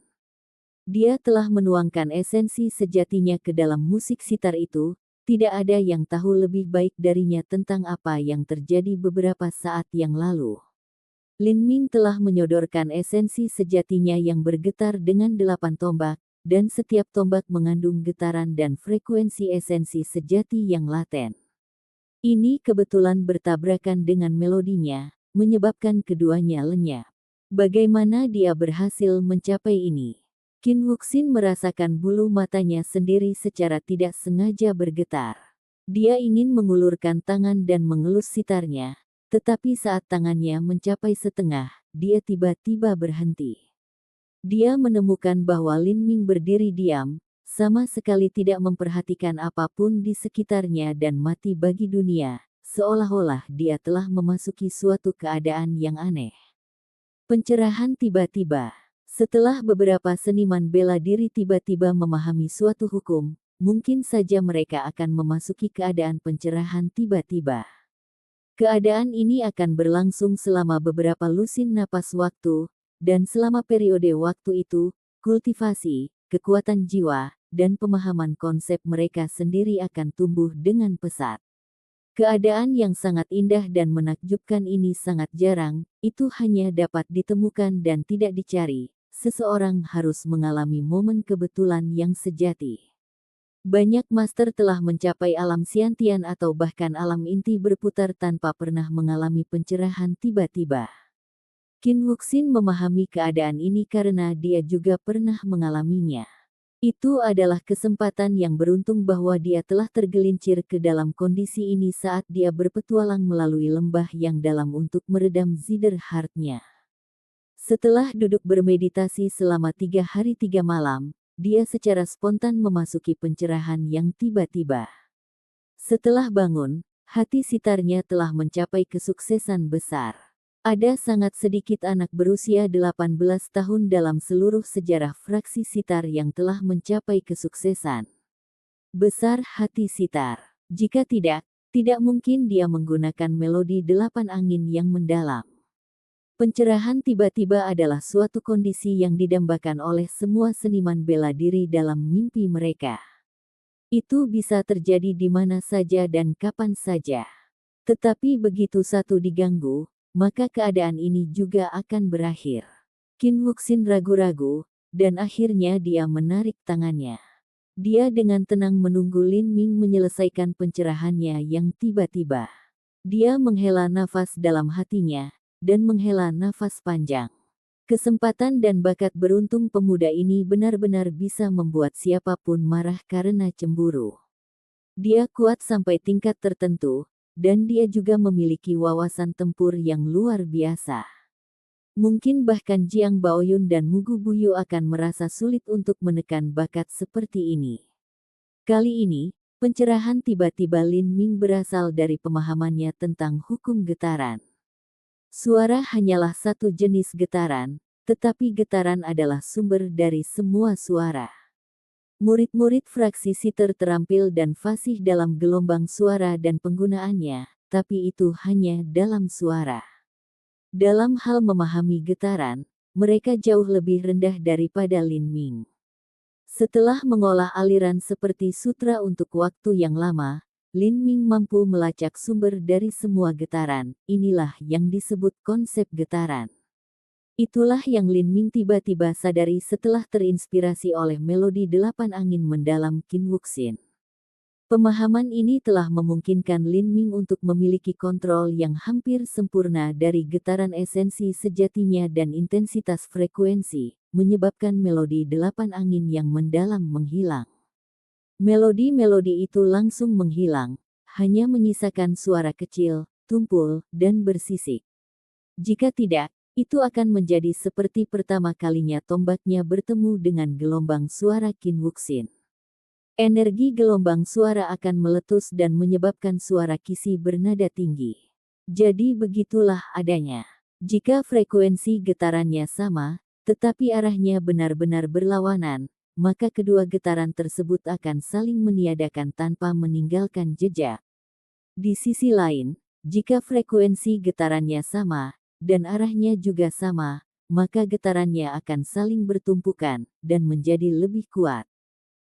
Dia telah menuangkan esensi sejatinya ke dalam musik sitar itu. Tidak ada yang tahu lebih baik darinya tentang apa yang terjadi beberapa saat yang lalu. Lin Ming telah menyodorkan esensi sejatinya yang bergetar dengan 8 tombak, dan setiap tombak mengandung getaran dan frekuensi esensi sejati yang laten. Ini kebetulan bertabrakan dengan melodinya, menyebabkan keduanya lenyap. Bagaimana dia berhasil mencapai ini? Qin Wuxin merasakan bulu matanya sendiri secara tidak sengaja bergetar. Dia ingin mengulurkan tangan dan mengelus sitarnya, tetapi saat tangannya mencapai setengah, dia tiba-tiba berhenti. Dia menemukan bahwa Lin Ming berdiri diam, sama sekali tidak memperhatikan apapun di sekitarnya dan mati bagi dunia, seolah-olah dia telah memasuki suatu keadaan yang aneh. Pencerahan tiba-tiba. Setelah beberapa seniman bela diri tiba-tiba memahami suatu hukum, mungkin saja mereka akan memasuki keadaan pencerahan tiba-tiba. Keadaan ini akan berlangsung selama beberapa lusin napas waktu, dan selama periode waktu itu, kultivasi, kekuatan jiwa, dan pemahaman konsep mereka sendiri akan tumbuh dengan pesat. Keadaan yang sangat indah dan menakjubkan ini sangat jarang, itu hanya dapat ditemukan dan tidak dicari. Seseorang harus mengalami momen kebetulan yang sejati. Banyak master telah mencapai alam siantian atau bahkan alam inti berputar tanpa pernah mengalami pencerahan tiba-tiba. Qin Wuxin memahami keadaan ini karena dia juga pernah mengalaminya. Itu adalah kesempatan yang beruntung bahwa dia telah tergelincir ke dalam kondisi ini saat dia berpetualang melalui lembah yang dalam untuk meredam Zider Heart-nya. Setelah duduk bermeditasi selama 3 hari 3 malam, dia secara spontan memasuki pencerahan yang tiba-tiba. Setelah bangun, hati sitarnya telah mencapai kesuksesan besar. Ada sangat sedikit anak berusia 18 tahun dalam seluruh sejarah fraksi sitar yang telah mencapai kesuksesan besar hati sitar. Jika tidak mungkin dia menggunakan melodi 8 angin yang mendalam. Pencerahan tiba-tiba adalah suatu kondisi yang didambakan oleh semua seniman bela diri dalam mimpi mereka. Itu bisa terjadi di mana saja dan kapan saja. Tetapi begitu satu diganggu, maka keadaan ini juga akan berakhir. Qin Wuxin ragu-ragu, dan akhirnya dia menarik tangannya. Dia dengan tenang menunggu Lin Ming menyelesaikan pencerahannya yang tiba-tiba. Dia menghela nafas dalam hatinya, dan menghela nafas panjang. Kesempatan dan bakat beruntung pemuda ini benar-benar bisa membuat siapapun marah karena cemburu. Dia kuat sampai tingkat tertentu, dan dia juga memiliki wawasan tempur yang luar biasa. Mungkin bahkan Jiang Baoyun dan Mugu Buyu akan merasa sulit untuk menekan bakat seperti ini. Kali ini, pencerahan tiba-tiba Lin Ming berasal dari pemahamannya tentang hukum getaran. Suara hanyalah satu jenis getaran, tetapi getaran adalah sumber dari semua suara. Murid-murid fraksi sitar terampil dan fasih dalam gelombang suara dan penggunaannya, tapi itu hanya dalam suara. Dalam hal memahami getaran, mereka jauh lebih rendah daripada Lin Ming. Setelah mengolah aliran seperti sutra untuk waktu yang lama, Lin Ming mampu melacak sumber dari semua getaran. Inilah yang disebut konsep getaran. Itulah yang Lin Ming tiba-tiba sadari setelah terinspirasi oleh melodi 8 angin mendalam Qin Wuxin. Pemahaman ini telah memungkinkan Lin Ming untuk memiliki kontrol yang hampir sempurna dari getaran esensi sejatinya dan intensitas frekuensi, menyebabkan melodi 8 angin yang mendalam menghilang. Melodi-melodi itu langsung menghilang, hanya menyisakan suara kecil, tumpul, dan bersisik. Jika tidak, itu akan menjadi seperti pertama kalinya tombaknya bertemu dengan gelombang suara Qin Wuxin. Energi gelombang suara akan meletus dan menyebabkan suara Qi bernada tinggi. Jadi begitulah adanya. Jika frekuensi getarannya sama, tetapi arahnya benar-benar berlawanan, maka kedua getaran tersebut akan saling meniadakan tanpa meninggalkan jejak. Di sisi lain, jika frekuensi getarannya sama, dan arahnya juga sama, maka getarannya akan saling bertumpukan, dan menjadi lebih kuat.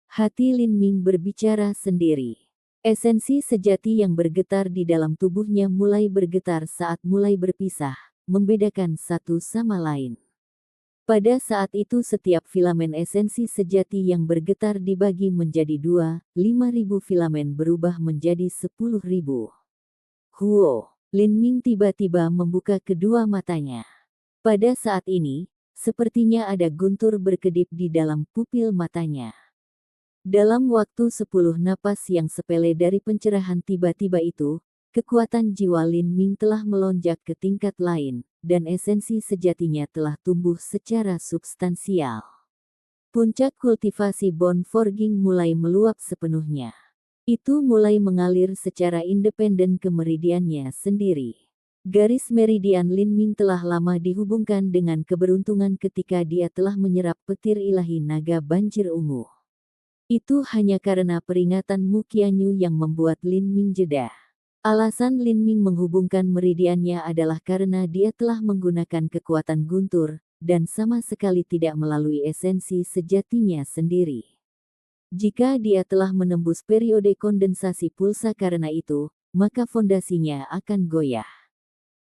Hati Lin Ming berbicara sendiri. Esensi sejati yang bergetar di dalam tubuhnya mulai bergetar saat mulai berpisah, membedakan satu sama lain. Pada saat itu setiap filamen esensi sejati yang bergetar dibagi menjadi 5.000 filamen berubah menjadi 10.000. Huo, Lin Ming tiba-tiba membuka kedua matanya. Pada saat ini, sepertinya ada guntur berkedip di dalam pupil matanya. Dalam waktu 10 napas yang sepele dari pencerahan tiba-tiba itu, kekuatan jiwa Lin Ming telah melonjak ke tingkat lain, dan esensi sejatinya telah tumbuh secara substansial. Puncak kultivasi Bone Forging mulai meluap sepenuhnya. Itu mulai mengalir secara independen ke meridiannya sendiri. Garis meridian Lin Ming telah lama dihubungkan dengan keberuntungan ketika dia telah menyerap petir ilahi naga banjir ungu. Itu hanya karena peringatan Mu Qianyu yang membuat Lin Ming jeda. Alasan Lin Ming menghubungkan meridiannya adalah karena dia telah menggunakan kekuatan guntur, dan sama sekali tidak melalui esensi sejatinya sendiri. Jika dia telah menembus periode kondensasi pulsa karena itu, maka fondasinya akan goyah.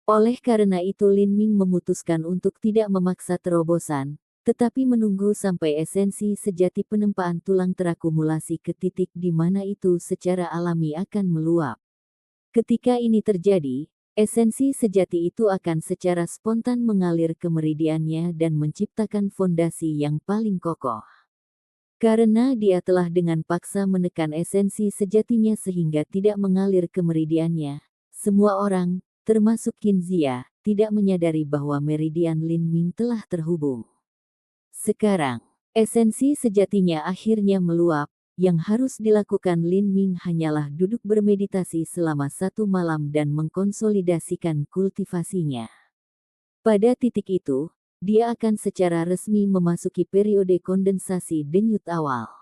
Oleh karena itu Lin Ming memutuskan untuk tidak memaksa terobosan, tetapi menunggu sampai esensi sejati penempaan tulang terakumulasi ke titik di mana itu secara alami akan meluap. Ketika ini terjadi, esensi sejati itu akan secara spontan mengalir ke meridiannya dan menciptakan fondasi yang paling kokoh. Karena dia telah dengan paksa menekan esensi sejatinya sehingga tidak mengalir ke meridiannya, semua orang, termasuk Qin Zia, tidak menyadari bahwa meridian Lin Ming telah terhubung. Sekarang, esensi sejatinya akhirnya meluap, yang harus dilakukan Lin Ming hanyalah duduk bermeditasi selama 1 malam dan mengkonsolidasikan kultivasinya. Pada titik itu, dia akan secara resmi memasuki periode kondensasi denyut awal.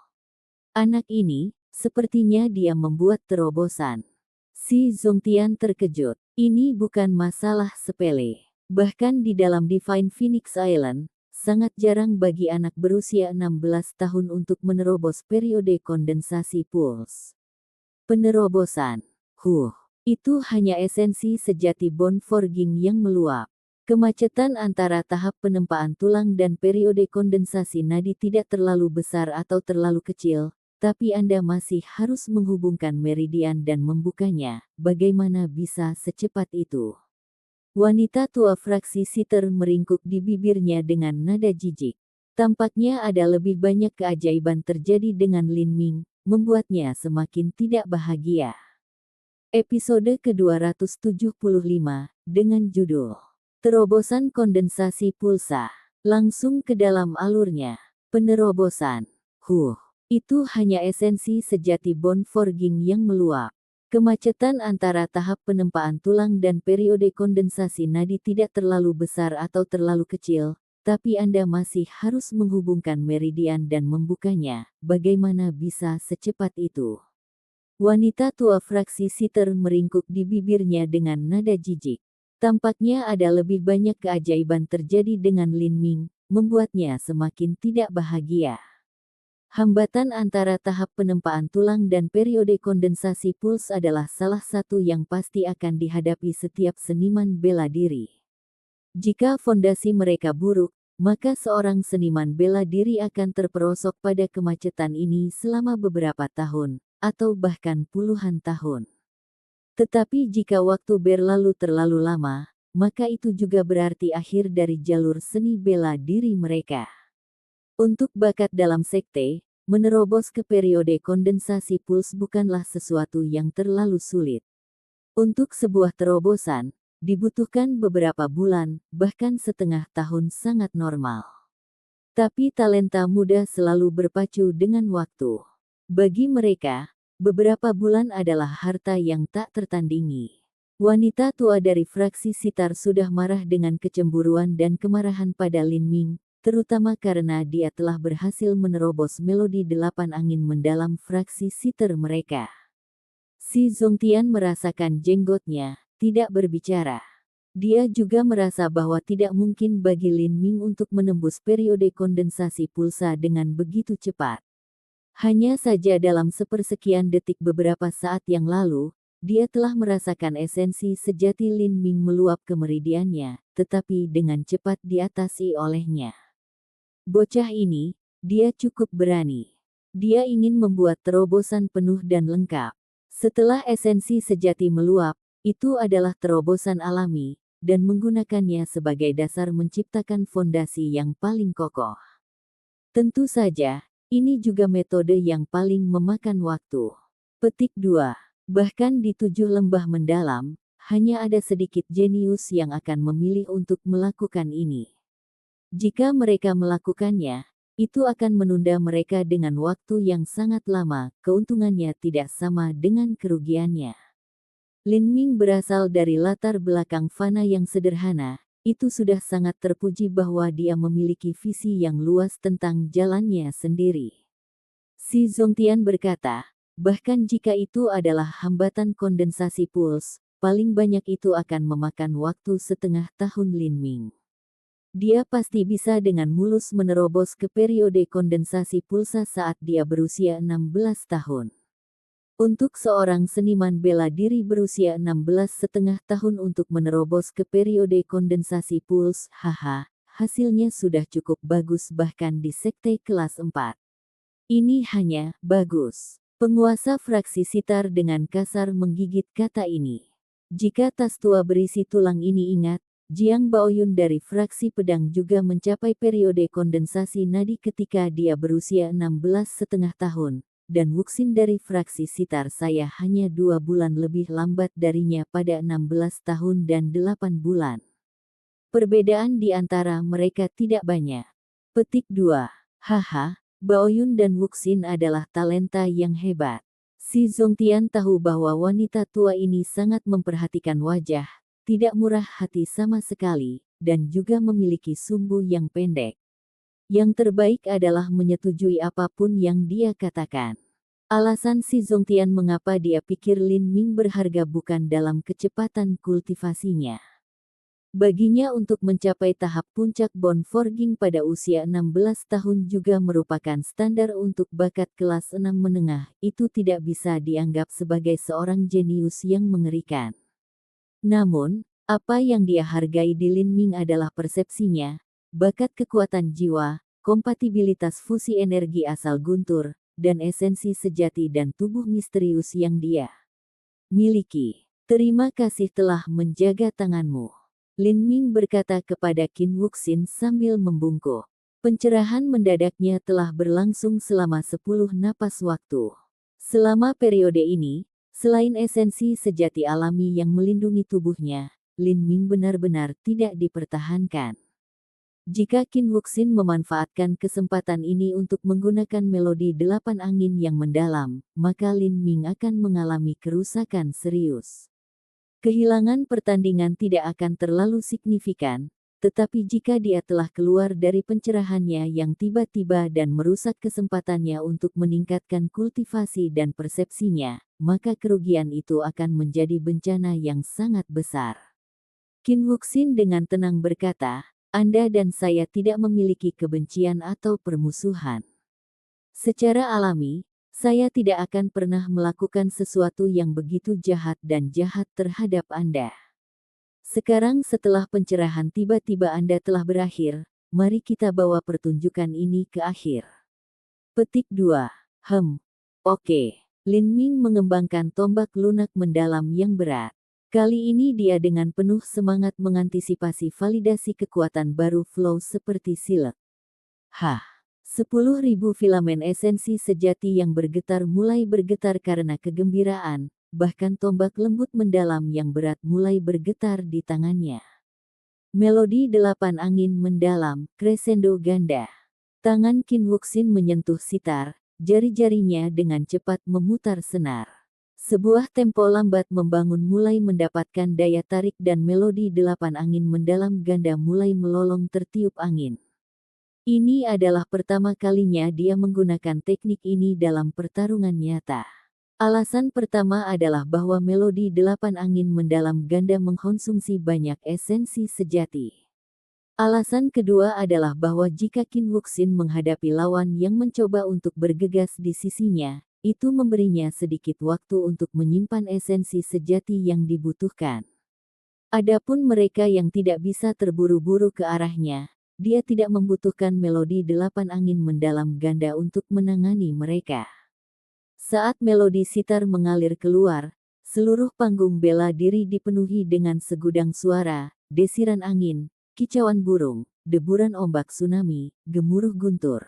Anak ini, sepertinya dia membuat terobosan. Si Zongtian terkejut. Ini bukan masalah sepele. Bahkan di dalam Divine Phoenix Island, sangat jarang bagi anak berusia 16 tahun untuk menerobos periode kondensasi puls. Penerobosan. Itu hanya esensi sejati Bone Forging yang meluap. Kemacetan antara tahap penempaan tulang dan periode kondensasi nadi tidak terlalu besar atau terlalu kecil, tapi Anda masih harus menghubungkan meridian dan membukanya. Bagaimana bisa secepat itu? Wanita tua fraksi Siter meringkuk di bibirnya dengan nada jijik. Tampaknya ada lebih banyak keajaiban terjadi dengan Lin Ming, membuatnya semakin tidak bahagia. Episode ke-275, dengan judul Terobosan Kondensasi Pulsa. Langsung ke dalam alurnya. Penerobosan. Itu hanya esensi sejati Bone Forging yang meluap. Kemacetan antara tahap penempaan tulang dan periode kondensasi nadi tidak terlalu besar atau terlalu kecil, tapi Anda masih harus menghubungkan meridian dan membukanya. Bagaimana bisa secepat itu? Wanita tua fraksi Siter meringkuk di bibirnya dengan nada jijik. Tampaknya ada lebih banyak keajaiban terjadi dengan Lin Ming, membuatnya semakin tidak bahagia. Hambatan antara tahap penempaan tulang dan periode kondensasi puls adalah salah satu yang pasti akan dihadapi setiap seniman bela diri. Jika fondasi mereka buruk, maka seorang seniman bela diri akan terperosok pada kemacetan ini selama beberapa tahun, atau bahkan puluhan tahun. Tetapi jika waktu berlalu terlalu lama, maka itu juga berarti akhir dari jalur seni bela diri mereka. Untuk bakat dalam sekte, menerobos ke periode kondensasi puls bukanlah sesuatu yang terlalu sulit. Untuk sebuah terobosan, dibutuhkan beberapa bulan, bahkan setengah tahun sangat normal. Tapi talenta muda selalu berpacu dengan waktu. Bagi mereka, beberapa bulan adalah harta yang tak tertandingi. Wanita tua dari fraksi Sitar sudah marah dengan kecemburuan dan kemarahan pada Lin Ming, terutama karena dia telah berhasil menerobos melodi 8 angin mendalam fraksi Siter mereka. Si Zongtian merasakan jenggotnya, tidak berbicara. Dia juga merasa bahwa tidak mungkin bagi Lin Ming untuk menembus periode kondensasi pulsa dengan begitu cepat. Hanya saja dalam sepersekian detik beberapa saat yang lalu, dia telah merasakan esensi sejati Lin Ming meluap ke meridiannya, tetapi dengan cepat diatasi olehnya. Bocah ini, dia cukup berani. Dia ingin membuat terobosan penuh dan lengkap. Setelah esensi sejati meluap, itu adalah terobosan alami, dan menggunakannya sebagai dasar menciptakan fondasi yang paling kokoh. Tentu saja, Ini juga metode yang paling memakan waktu. Petik 2. Bahkan di 7 lembah mendalam, hanya ada sedikit jenius yang akan memilih untuk melakukan ini. Jika mereka melakukannya, itu akan menunda mereka dengan waktu yang sangat lama, keuntungannya tidak sama dengan kerugiannya. Lin Ming berasal dari latar belakang fana yang sederhana, itu sudah sangat terpuji bahwa dia memiliki visi yang luas tentang jalannya sendiri. Si Zongtian berkata, bahkan jika itu adalah hambatan kondensasi puls, paling banyak itu akan memakan waktu setengah tahun Lin Ming. Dia pasti bisa dengan mulus menerobos ke periode kondensasi pulsa saat dia berusia 16 tahun. Untuk seorang seniman bela diri berusia 16,5 tahun untuk menerobos ke periode kondensasi puls, hasilnya sudah cukup bagus bahkan di sekte kelas 4. Ini hanya bagus. Penguasa fraksi sitar dengan kasar menggigit kata ini. Jika tas tua berisi tulang ini ingat, Jiang Baoyun dari fraksi pedang juga mencapai periode kondensasi nadi ketika dia berusia 16,5 tahun. Dan Wuxin dari fraksi sitar saya hanya 2 bulan lebih lambat darinya pada 16 tahun dan 8 bulan. Perbedaan di antara mereka tidak banyak. Petik 2. Baoyun dan Wuxin adalah talenta yang hebat. Si Zongtian tahu bahwa wanita tua ini sangat memperhatikan wajah, tidak murah hati sama sekali, dan juga memiliki sumbu yang pendek. Yang terbaik adalah menyetujui apapun yang dia katakan. Alasan si Zongtian mengapa dia pikir Lin Ming berharga bukan dalam kecepatan kultivasinya. Baginya untuk mencapai tahap puncak Bone Forging pada usia 16 tahun juga merupakan standar untuk bakat kelas 6 menengah, itu tidak bisa dianggap sebagai seorang jenius yang mengerikan. Namun, apa yang dia hargai di Lin Ming adalah persepsinya, bakat kekuatan jiwa, kompatibilitas fusi energi asal guntur, dan esensi sejati dan tubuh misterius yang dia miliki. Terima kasih telah menjaga tanganmu. Lin Ming berkata kepada Qin Wuxin sambil membungkuk. Pencerahan mendadaknya telah berlangsung selama 10 napas waktu. Selama periode ini, selain esensi sejati alami yang melindungi tubuhnya, Lin Ming benar-benar tidak dipertahankan. Jika Qin Wuxin memanfaatkan kesempatan ini untuk menggunakan melodi 8 angin yang mendalam, maka Lin Ming akan mengalami kerusakan serius. Kehilangan pertandingan tidak akan terlalu signifikan, tetapi jika dia telah keluar dari pencerahannya yang tiba-tiba dan merusak kesempatannya untuk meningkatkan kultivasi dan persepsinya, maka kerugian itu akan menjadi bencana yang sangat besar. Qin Wuxin dengan tenang berkata, Anda dan saya tidak memiliki kebencian atau permusuhan. Secara alami, saya tidak akan pernah melakukan sesuatu yang begitu jahat dan jahat terhadap Anda. Sekarang setelah pencerahan tiba-tiba Anda telah berakhir, mari kita bawa pertunjukan ini ke akhir. Petik 2. Oke. Lin Ming mengembangkan tombak lunak mendalam yang berat. Kali ini dia dengan penuh semangat mengantisipasi validasi kekuatan baru flow seperti silek. 10.000 filamen esensi sejati yang bergetar mulai bergetar karena kegembiraan, bahkan tombak lembut mendalam yang berat mulai bergetar di tangannya. Melodi 8 angin mendalam, crescendo ganda. Tangan Qin Wuxin menyentuh sitar, jari-jarinya dengan cepat memutar senar. Sebuah tempo lambat membangun mulai mendapatkan daya tarik dan melodi 8 angin mendalam ganda mulai melolong tertiup angin. Ini adalah pertama kalinya dia menggunakan teknik ini dalam pertarungan nyata. Alasan pertama adalah bahwa melodi 8 angin mendalam ganda mengkonsumsi banyak esensi sejati. Alasan kedua adalah bahwa jika Qin Wuxin menghadapi lawan yang mencoba untuk bergegas di sisinya, itu memberinya sedikit waktu untuk menyimpan esensi sejati yang dibutuhkan. Adapun mereka yang tidak bisa terburu-buru ke arahnya, dia tidak membutuhkan melodi 8 angin mendalam ganda untuk menangani mereka. Saat melodi sitar mengalir keluar, seluruh panggung bela diri dipenuhi dengan segudang suara, desiran angin, kicauan burung, deburan ombak tsunami, gemuruh guntur.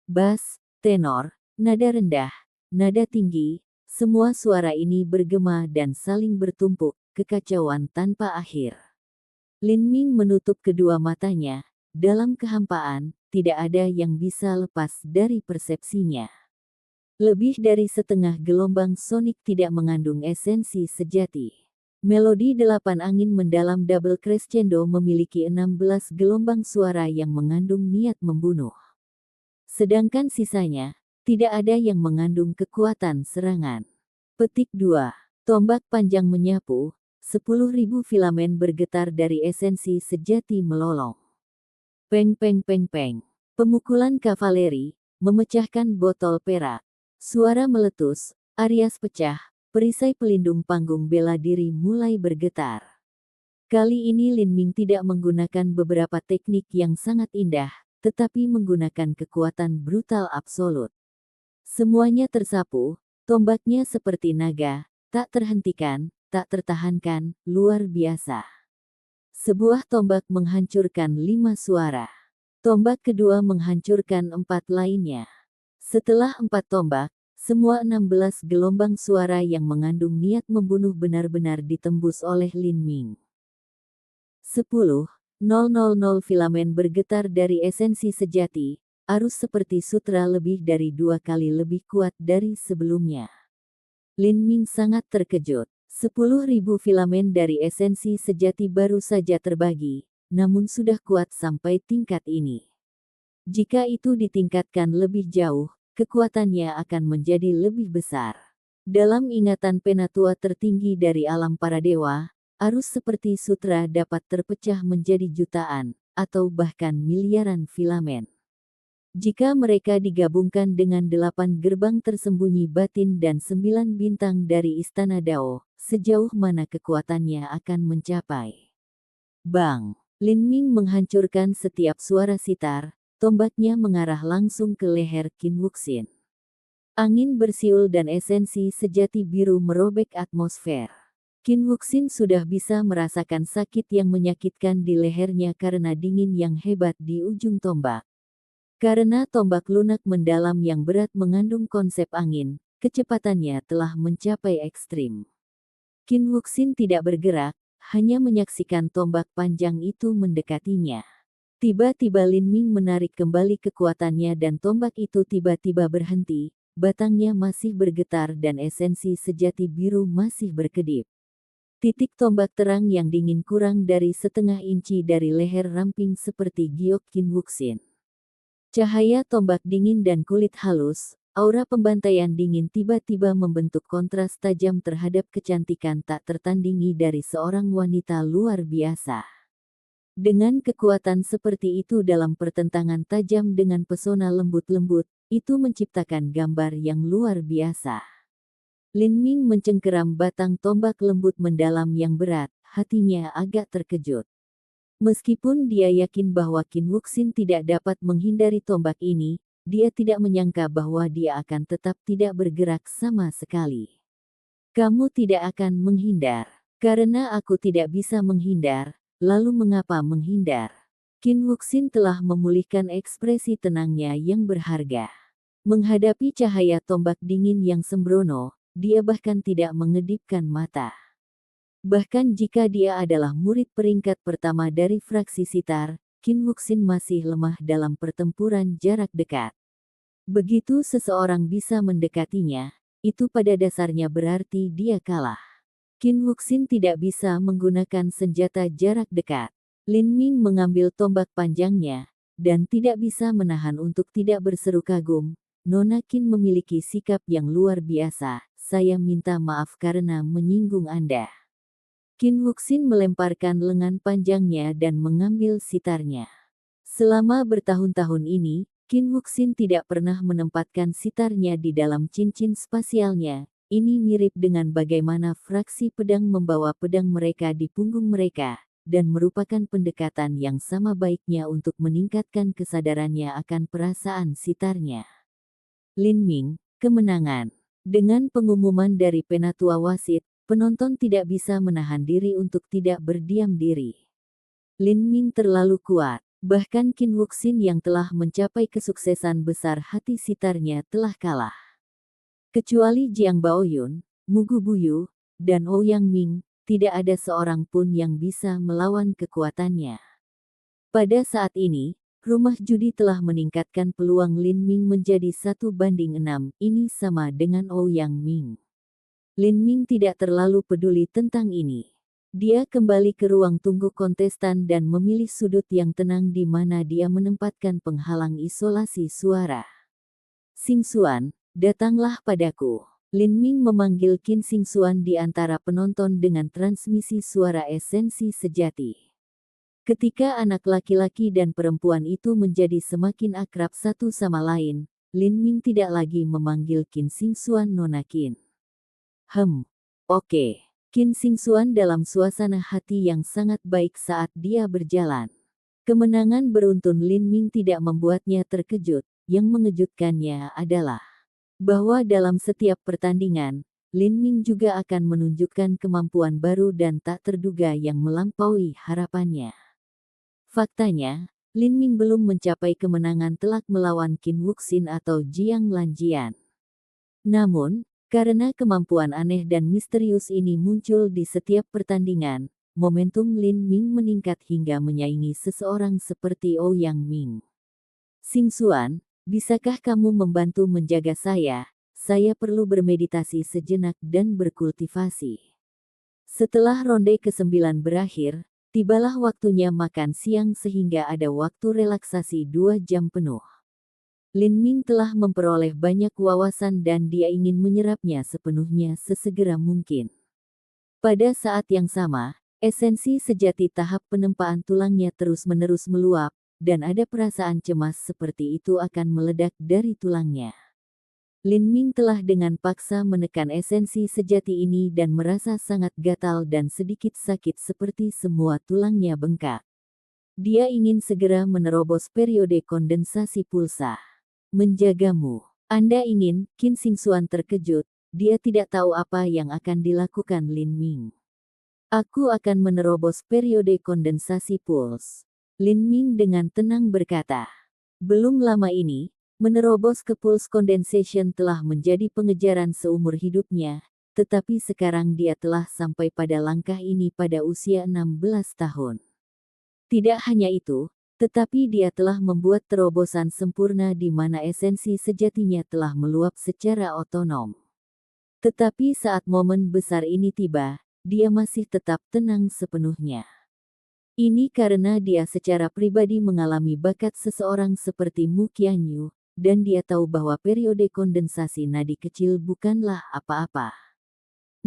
Bass, tenor, nada rendah, nada tinggi, semua suara ini bergema dan saling bertumpuk, kekacauan tanpa akhir. Lin Ming menutup kedua matanya. Dalam kehampaan, tidak ada yang bisa lepas dari persepsinya. Lebih dari setengah gelombang sonik tidak mengandung esensi sejati. Melodi delapan angin mendalam double crescendo memiliki 16 gelombang suara yang mengandung niat membunuh. Sedangkan sisanya, tidak ada yang mengandung kekuatan serangan. Petik 2. Tombak panjang menyapu, 10.000 filamen bergetar dari esensi sejati melolong. Peng peng peng peng. Pemukulan kavaleri, memecahkan botol perak. Suara meletus, arias pecah, perisai pelindung panggung bela diri mulai bergetar. Kali ini Lin Ming tidak menggunakan beberapa teknik yang sangat indah, tetapi menggunakan kekuatan brutal absolut. Semuanya tersapu, tombaknya seperti naga, tak terhentikan, tak tertahankan, luar biasa. Sebuah tombak menghancurkan 5 suara. Tombak kedua menghancurkan 4 lainnya. Setelah 4 tombak, semua 16 gelombang suara yang mengandung niat membunuh benar-benar ditembus oleh Lin Ming. 10.000 filamen bergetar dari esensi sejati, arus seperti sutra lebih dari 2 kali lebih kuat dari sebelumnya. Lin Ming sangat terkejut. 10.000 filamen dari esensi sejati baru saja terbagi, namun sudah kuat sampai tingkat ini. Jika itu ditingkatkan lebih jauh, kekuatannya akan menjadi lebih besar. Dalam ingatan penatua tertinggi dari alam para dewa, arus seperti sutra dapat terpecah menjadi jutaan, atau bahkan miliaran filamen. Jika mereka digabungkan dengan 8 gerbang tersembunyi batin dan 9 bintang dari Istana Dao, sejauh mana kekuatannya akan mencapai. Bang! Lin Ming menghancurkan setiap suara sitar, tombaknya mengarah langsung ke leher Qin Wuxin. Angin bersiul dan esensi sejati biru merobek atmosfer. Qin Wuxin sudah bisa merasakan sakit yang menyakitkan di lehernya karena dingin yang hebat di ujung tombak. Karena tombak lunak mendalam yang berat mengandung konsep angin, kecepatannya telah mencapai ekstrim. Qin Wuxin tidak bergerak, hanya menyaksikan tombak panjang itu mendekatinya. Tiba-tiba Lin Ming menarik kembali kekuatannya dan tombak itu tiba-tiba berhenti, batangnya masih bergetar dan esensi sejati biru masih berkedip. Titik tombak terang yang dingin kurang dari setengah inci dari leher ramping seperti giok Qin Wuxin. Cahaya tombak dingin dan kulit halus, aura pembantaian dingin tiba-tiba membentuk kontras tajam terhadap kecantikan tak tertandingi dari seorang wanita luar biasa. Dengan kekuatan seperti itu dalam pertentangan tajam dengan pesona lembut-lembut, itu menciptakan gambar yang luar biasa. Lin Ming mencengkeram batang tombak lembut mendalam yang berat, hatinya agak terkejut. Meskipun dia yakin bahwa Qin Wuxin tidak dapat menghindari tombak ini, dia tidak menyangka bahwa dia akan tetap tidak bergerak sama sekali. Kamu tidak akan menghindar. Karena aku tidak bisa menghindar, lalu mengapa menghindar? Qin Wuxin telah memulihkan ekspresi tenangnya yang berharga. Menghadapi cahaya tombak dingin yang sembrono, dia bahkan tidak mengedipkan mata. Bahkan jika dia adalah murid peringkat pertama dari fraksi sitar, Qin Wuxin masih lemah dalam pertempuran jarak dekat. Begitu seseorang bisa mendekatinya, itu pada dasarnya berarti dia kalah. Qin Wuxin tidak bisa menggunakan senjata jarak dekat. Lin Ming mengambil tombak panjangnya, dan tidak bisa menahan untuk tidak berseru kagum. Nona Qin memiliki sikap yang luar biasa, saya minta maaf karena menyinggung Anda. Qin Wuxin melemparkan lengan panjangnya dan mengambil sitarnya. Selama bertahun-tahun ini, Qin Wuxin tidak pernah menempatkan sitarnya di dalam cincin spasialnya. Ini mirip dengan bagaimana fraksi pedang membawa pedang mereka di punggung mereka, dan merupakan pendekatan yang sama baiknya untuk meningkatkan kesadarannya akan perasaan sitarnya. Lin Ming, kemenangan. Dengan pengumuman dari penatua wasit, penonton tidak bisa menahan diri untuk tidak berdiam diri. Lin Ming terlalu kuat. Bahkan Qin Wuxin yang telah mencapai kesuksesan besar hati sitarnya telah kalah. Kecuali Jiang Baoyun, Mugu Buyu, dan Ouyang Ming, tidak ada seorang pun yang bisa melawan kekuatannya. Pada saat ini, rumah judi telah meningkatkan peluang Lin Ming menjadi 1:6. Ini sama dengan Ouyang Ming. Lin Ming tidak terlalu peduli tentang ini. Dia kembali ke ruang tunggu kontestan dan memilih sudut yang tenang di mana dia menempatkan penghalang isolasi suara. Xingxuan, datanglah padaku. Lin Ming memanggil Qin Xingxuan di antara penonton dengan transmisi suara esensi sejati. Ketika anak laki-laki dan perempuan itu menjadi semakin akrab satu sama lain, Lin Ming tidak lagi memanggil Qin Xingxuan Nona Qin. Oke. Qin Xingxuan dalam suasana hati yang sangat baik saat dia berjalan. Kemenangan beruntun Lin Ming tidak membuatnya terkejut, yang mengejutkannya adalah bahwa dalam setiap pertandingan, Lin Ming juga akan menunjukkan kemampuan baru dan tak terduga yang melampaui harapannya. Faktanya, Lin Ming belum mencapai kemenangan telak melawan Qin Wuxin atau Jiang Lanjian. Namun, karena kemampuan aneh dan misterius ini muncul di setiap pertandingan, momentum Lin Ming meningkat hingga menyaingi seseorang seperti Ouyang Ming. Xingxuan, bisakah kamu membantu menjaga saya? Saya perlu bermeditasi sejenak dan berkultivasi. Setelah ronde ke-9 berakhir, tibalah waktunya makan siang sehingga ada waktu relaksasi 2 jam penuh. Lin Ming telah memperoleh banyak wawasan dan dia ingin menyerapnya sepenuhnya sesegera mungkin. Pada saat yang sama, esensi sejati tahap penempaan tulangnya terus-menerus meluap, dan ada perasaan cemas seperti itu akan meledak dari tulangnya. Lin Ming telah dengan paksa menekan esensi sejati ini dan merasa sangat gatal dan sedikit sakit seperti semua tulangnya bengkak. Dia ingin segera menerobos periode kondensasi pulsa. Menjagamu. Anda ingin? Qin Xingxuan terkejut, dia tidak tahu apa yang akan dilakukan Lin Ming. Aku akan menerobos periode kondensasi puls. Lin Ming dengan tenang berkata. Belum lama ini, menerobos ke pulse condensation telah menjadi pengejaran seumur hidupnya, tetapi sekarang dia telah sampai pada langkah ini pada usia 16 tahun. Tidak hanya itu, tetapi dia telah membuat terobosan sempurna di mana esensi sejatinya telah meluap secara otonom. Tetapi saat momen besar ini tiba, dia masih tetap tenang sepenuhnya. Ini karena dia secara pribadi mengalami bakat seseorang seperti Mu Qianyu, dan dia tahu bahwa periode kondensasi nadi kecil bukanlah apa-apa.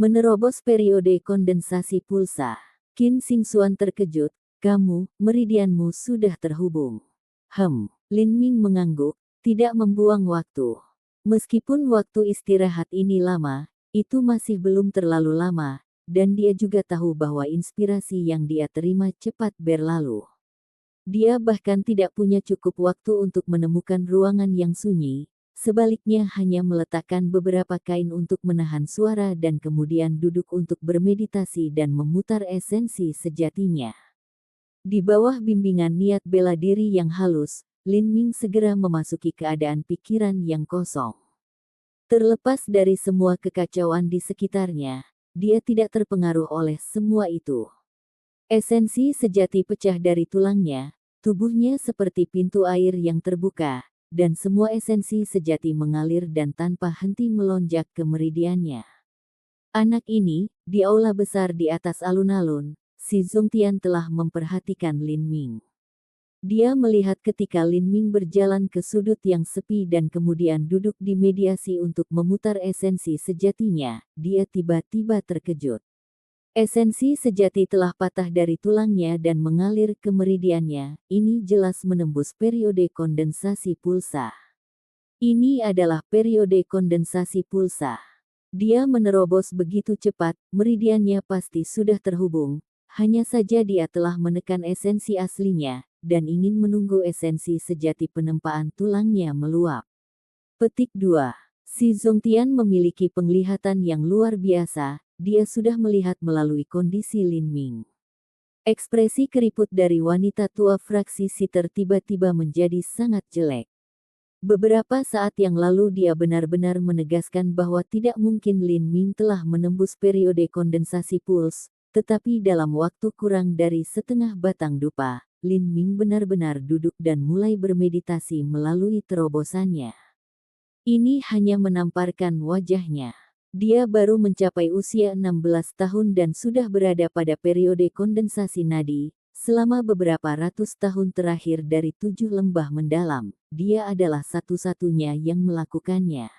Menerobos periode kondensasi pulsa. Qin Xingxuan terkejut, kamu, meridianmu sudah terhubung. Lin Ming mengangguk, tidak membuang waktu. Meskipun waktu istirahat ini lama, itu masih belum terlalu lama, dan dia juga tahu bahwa inspirasi yang dia terima cepat berlalu. Dia bahkan tidak punya cukup waktu untuk menemukan ruangan yang sunyi, sebaliknya hanya meletakkan beberapa kain untuk menahan suara dan kemudian duduk untuk bermeditasi dan memutar esensi sejatinya. Di bawah bimbingan niat bela diri yang halus, Lin Ming segera memasuki keadaan pikiran yang kosong. Terlepas dari semua kekacauan di sekitarnya, dia tidak terpengaruh oleh semua itu. Esensi sejati pecah dari tulangnya, tubuhnya seperti pintu air yang terbuka, dan semua esensi sejati mengalir dan tanpa henti melonjak ke meridiannya. Anak ini, di aula besar di atas alun-alun, si Zongtian telah memperhatikan Lin Ming. Dia melihat ketika Lin Ming berjalan ke sudut yang sepi dan kemudian duduk di mediasi untuk memutar esensi sejatinya, dia tiba-tiba terkejut. Esensi sejati telah patah dari tulangnya dan mengalir ke meridiannya, ini jelas menembus periode kondensasi pulsa. Ini adalah periode kondensasi pulsa. Dia menerobos begitu cepat, meridiannya pasti sudah terhubung, hanya saja dia telah menekan esensi aslinya, dan ingin menunggu esensi sejati penempaan tulangnya meluap. Petik 2. Si Zongtian memiliki penglihatan yang luar biasa. Dia sudah melihat melalui kondisi Lin Ming. Ekspresi keriput dari wanita tua fraksi Sitter tiba-tiba menjadi sangat jelek. Beberapa saat yang lalu dia benar-benar menegaskan bahwa tidak mungkin Lin Ming telah menembus periode kondensasi puls, tetapi dalam waktu kurang dari setengah batang dupa, Lin Ming benar-benar duduk dan mulai bermeditasi melalui terobosannya. Ini hanya menamparkan wajahnya. Dia baru mencapai usia 16 tahun dan sudah berada pada periode kondensasi nadi. Selama beberapa ratus tahun terakhir dari 7 lembah mendalam, dia adalah satu-satunya yang melakukannya.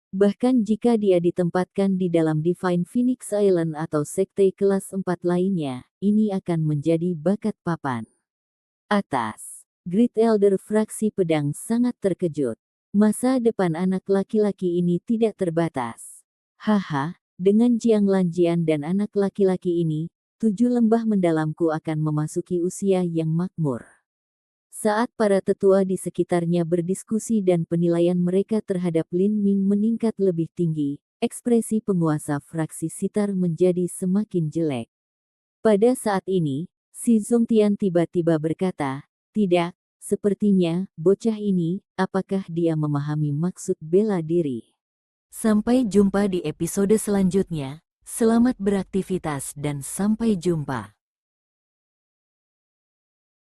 Bahkan jika dia ditempatkan di dalam Divine Phoenix Island atau sekte kelas 4 lainnya, ini akan menjadi bakat papan atas. Great Elder fraksi pedang sangat terkejut. Masa depan anak laki-laki ini tidak terbatas. Haha, dengan Jiang Lanjian dan anak laki-laki ini, 7 lembah mendalamku akan memasuki usia yang makmur. Saat para tetua di sekitarnya berdiskusi dan penilaian mereka terhadap Lin Ming meningkat lebih tinggi, ekspresi penguasa fraksi Sitar menjadi semakin jelek. Pada saat ini, si Zongtian tiba-tiba berkata, "Tidak, sepertinya, bocah ini, apakah dia memahami maksud bela diri?" Sampai jumpa di episode selanjutnya. Selamat beraktivitas dan sampai jumpa.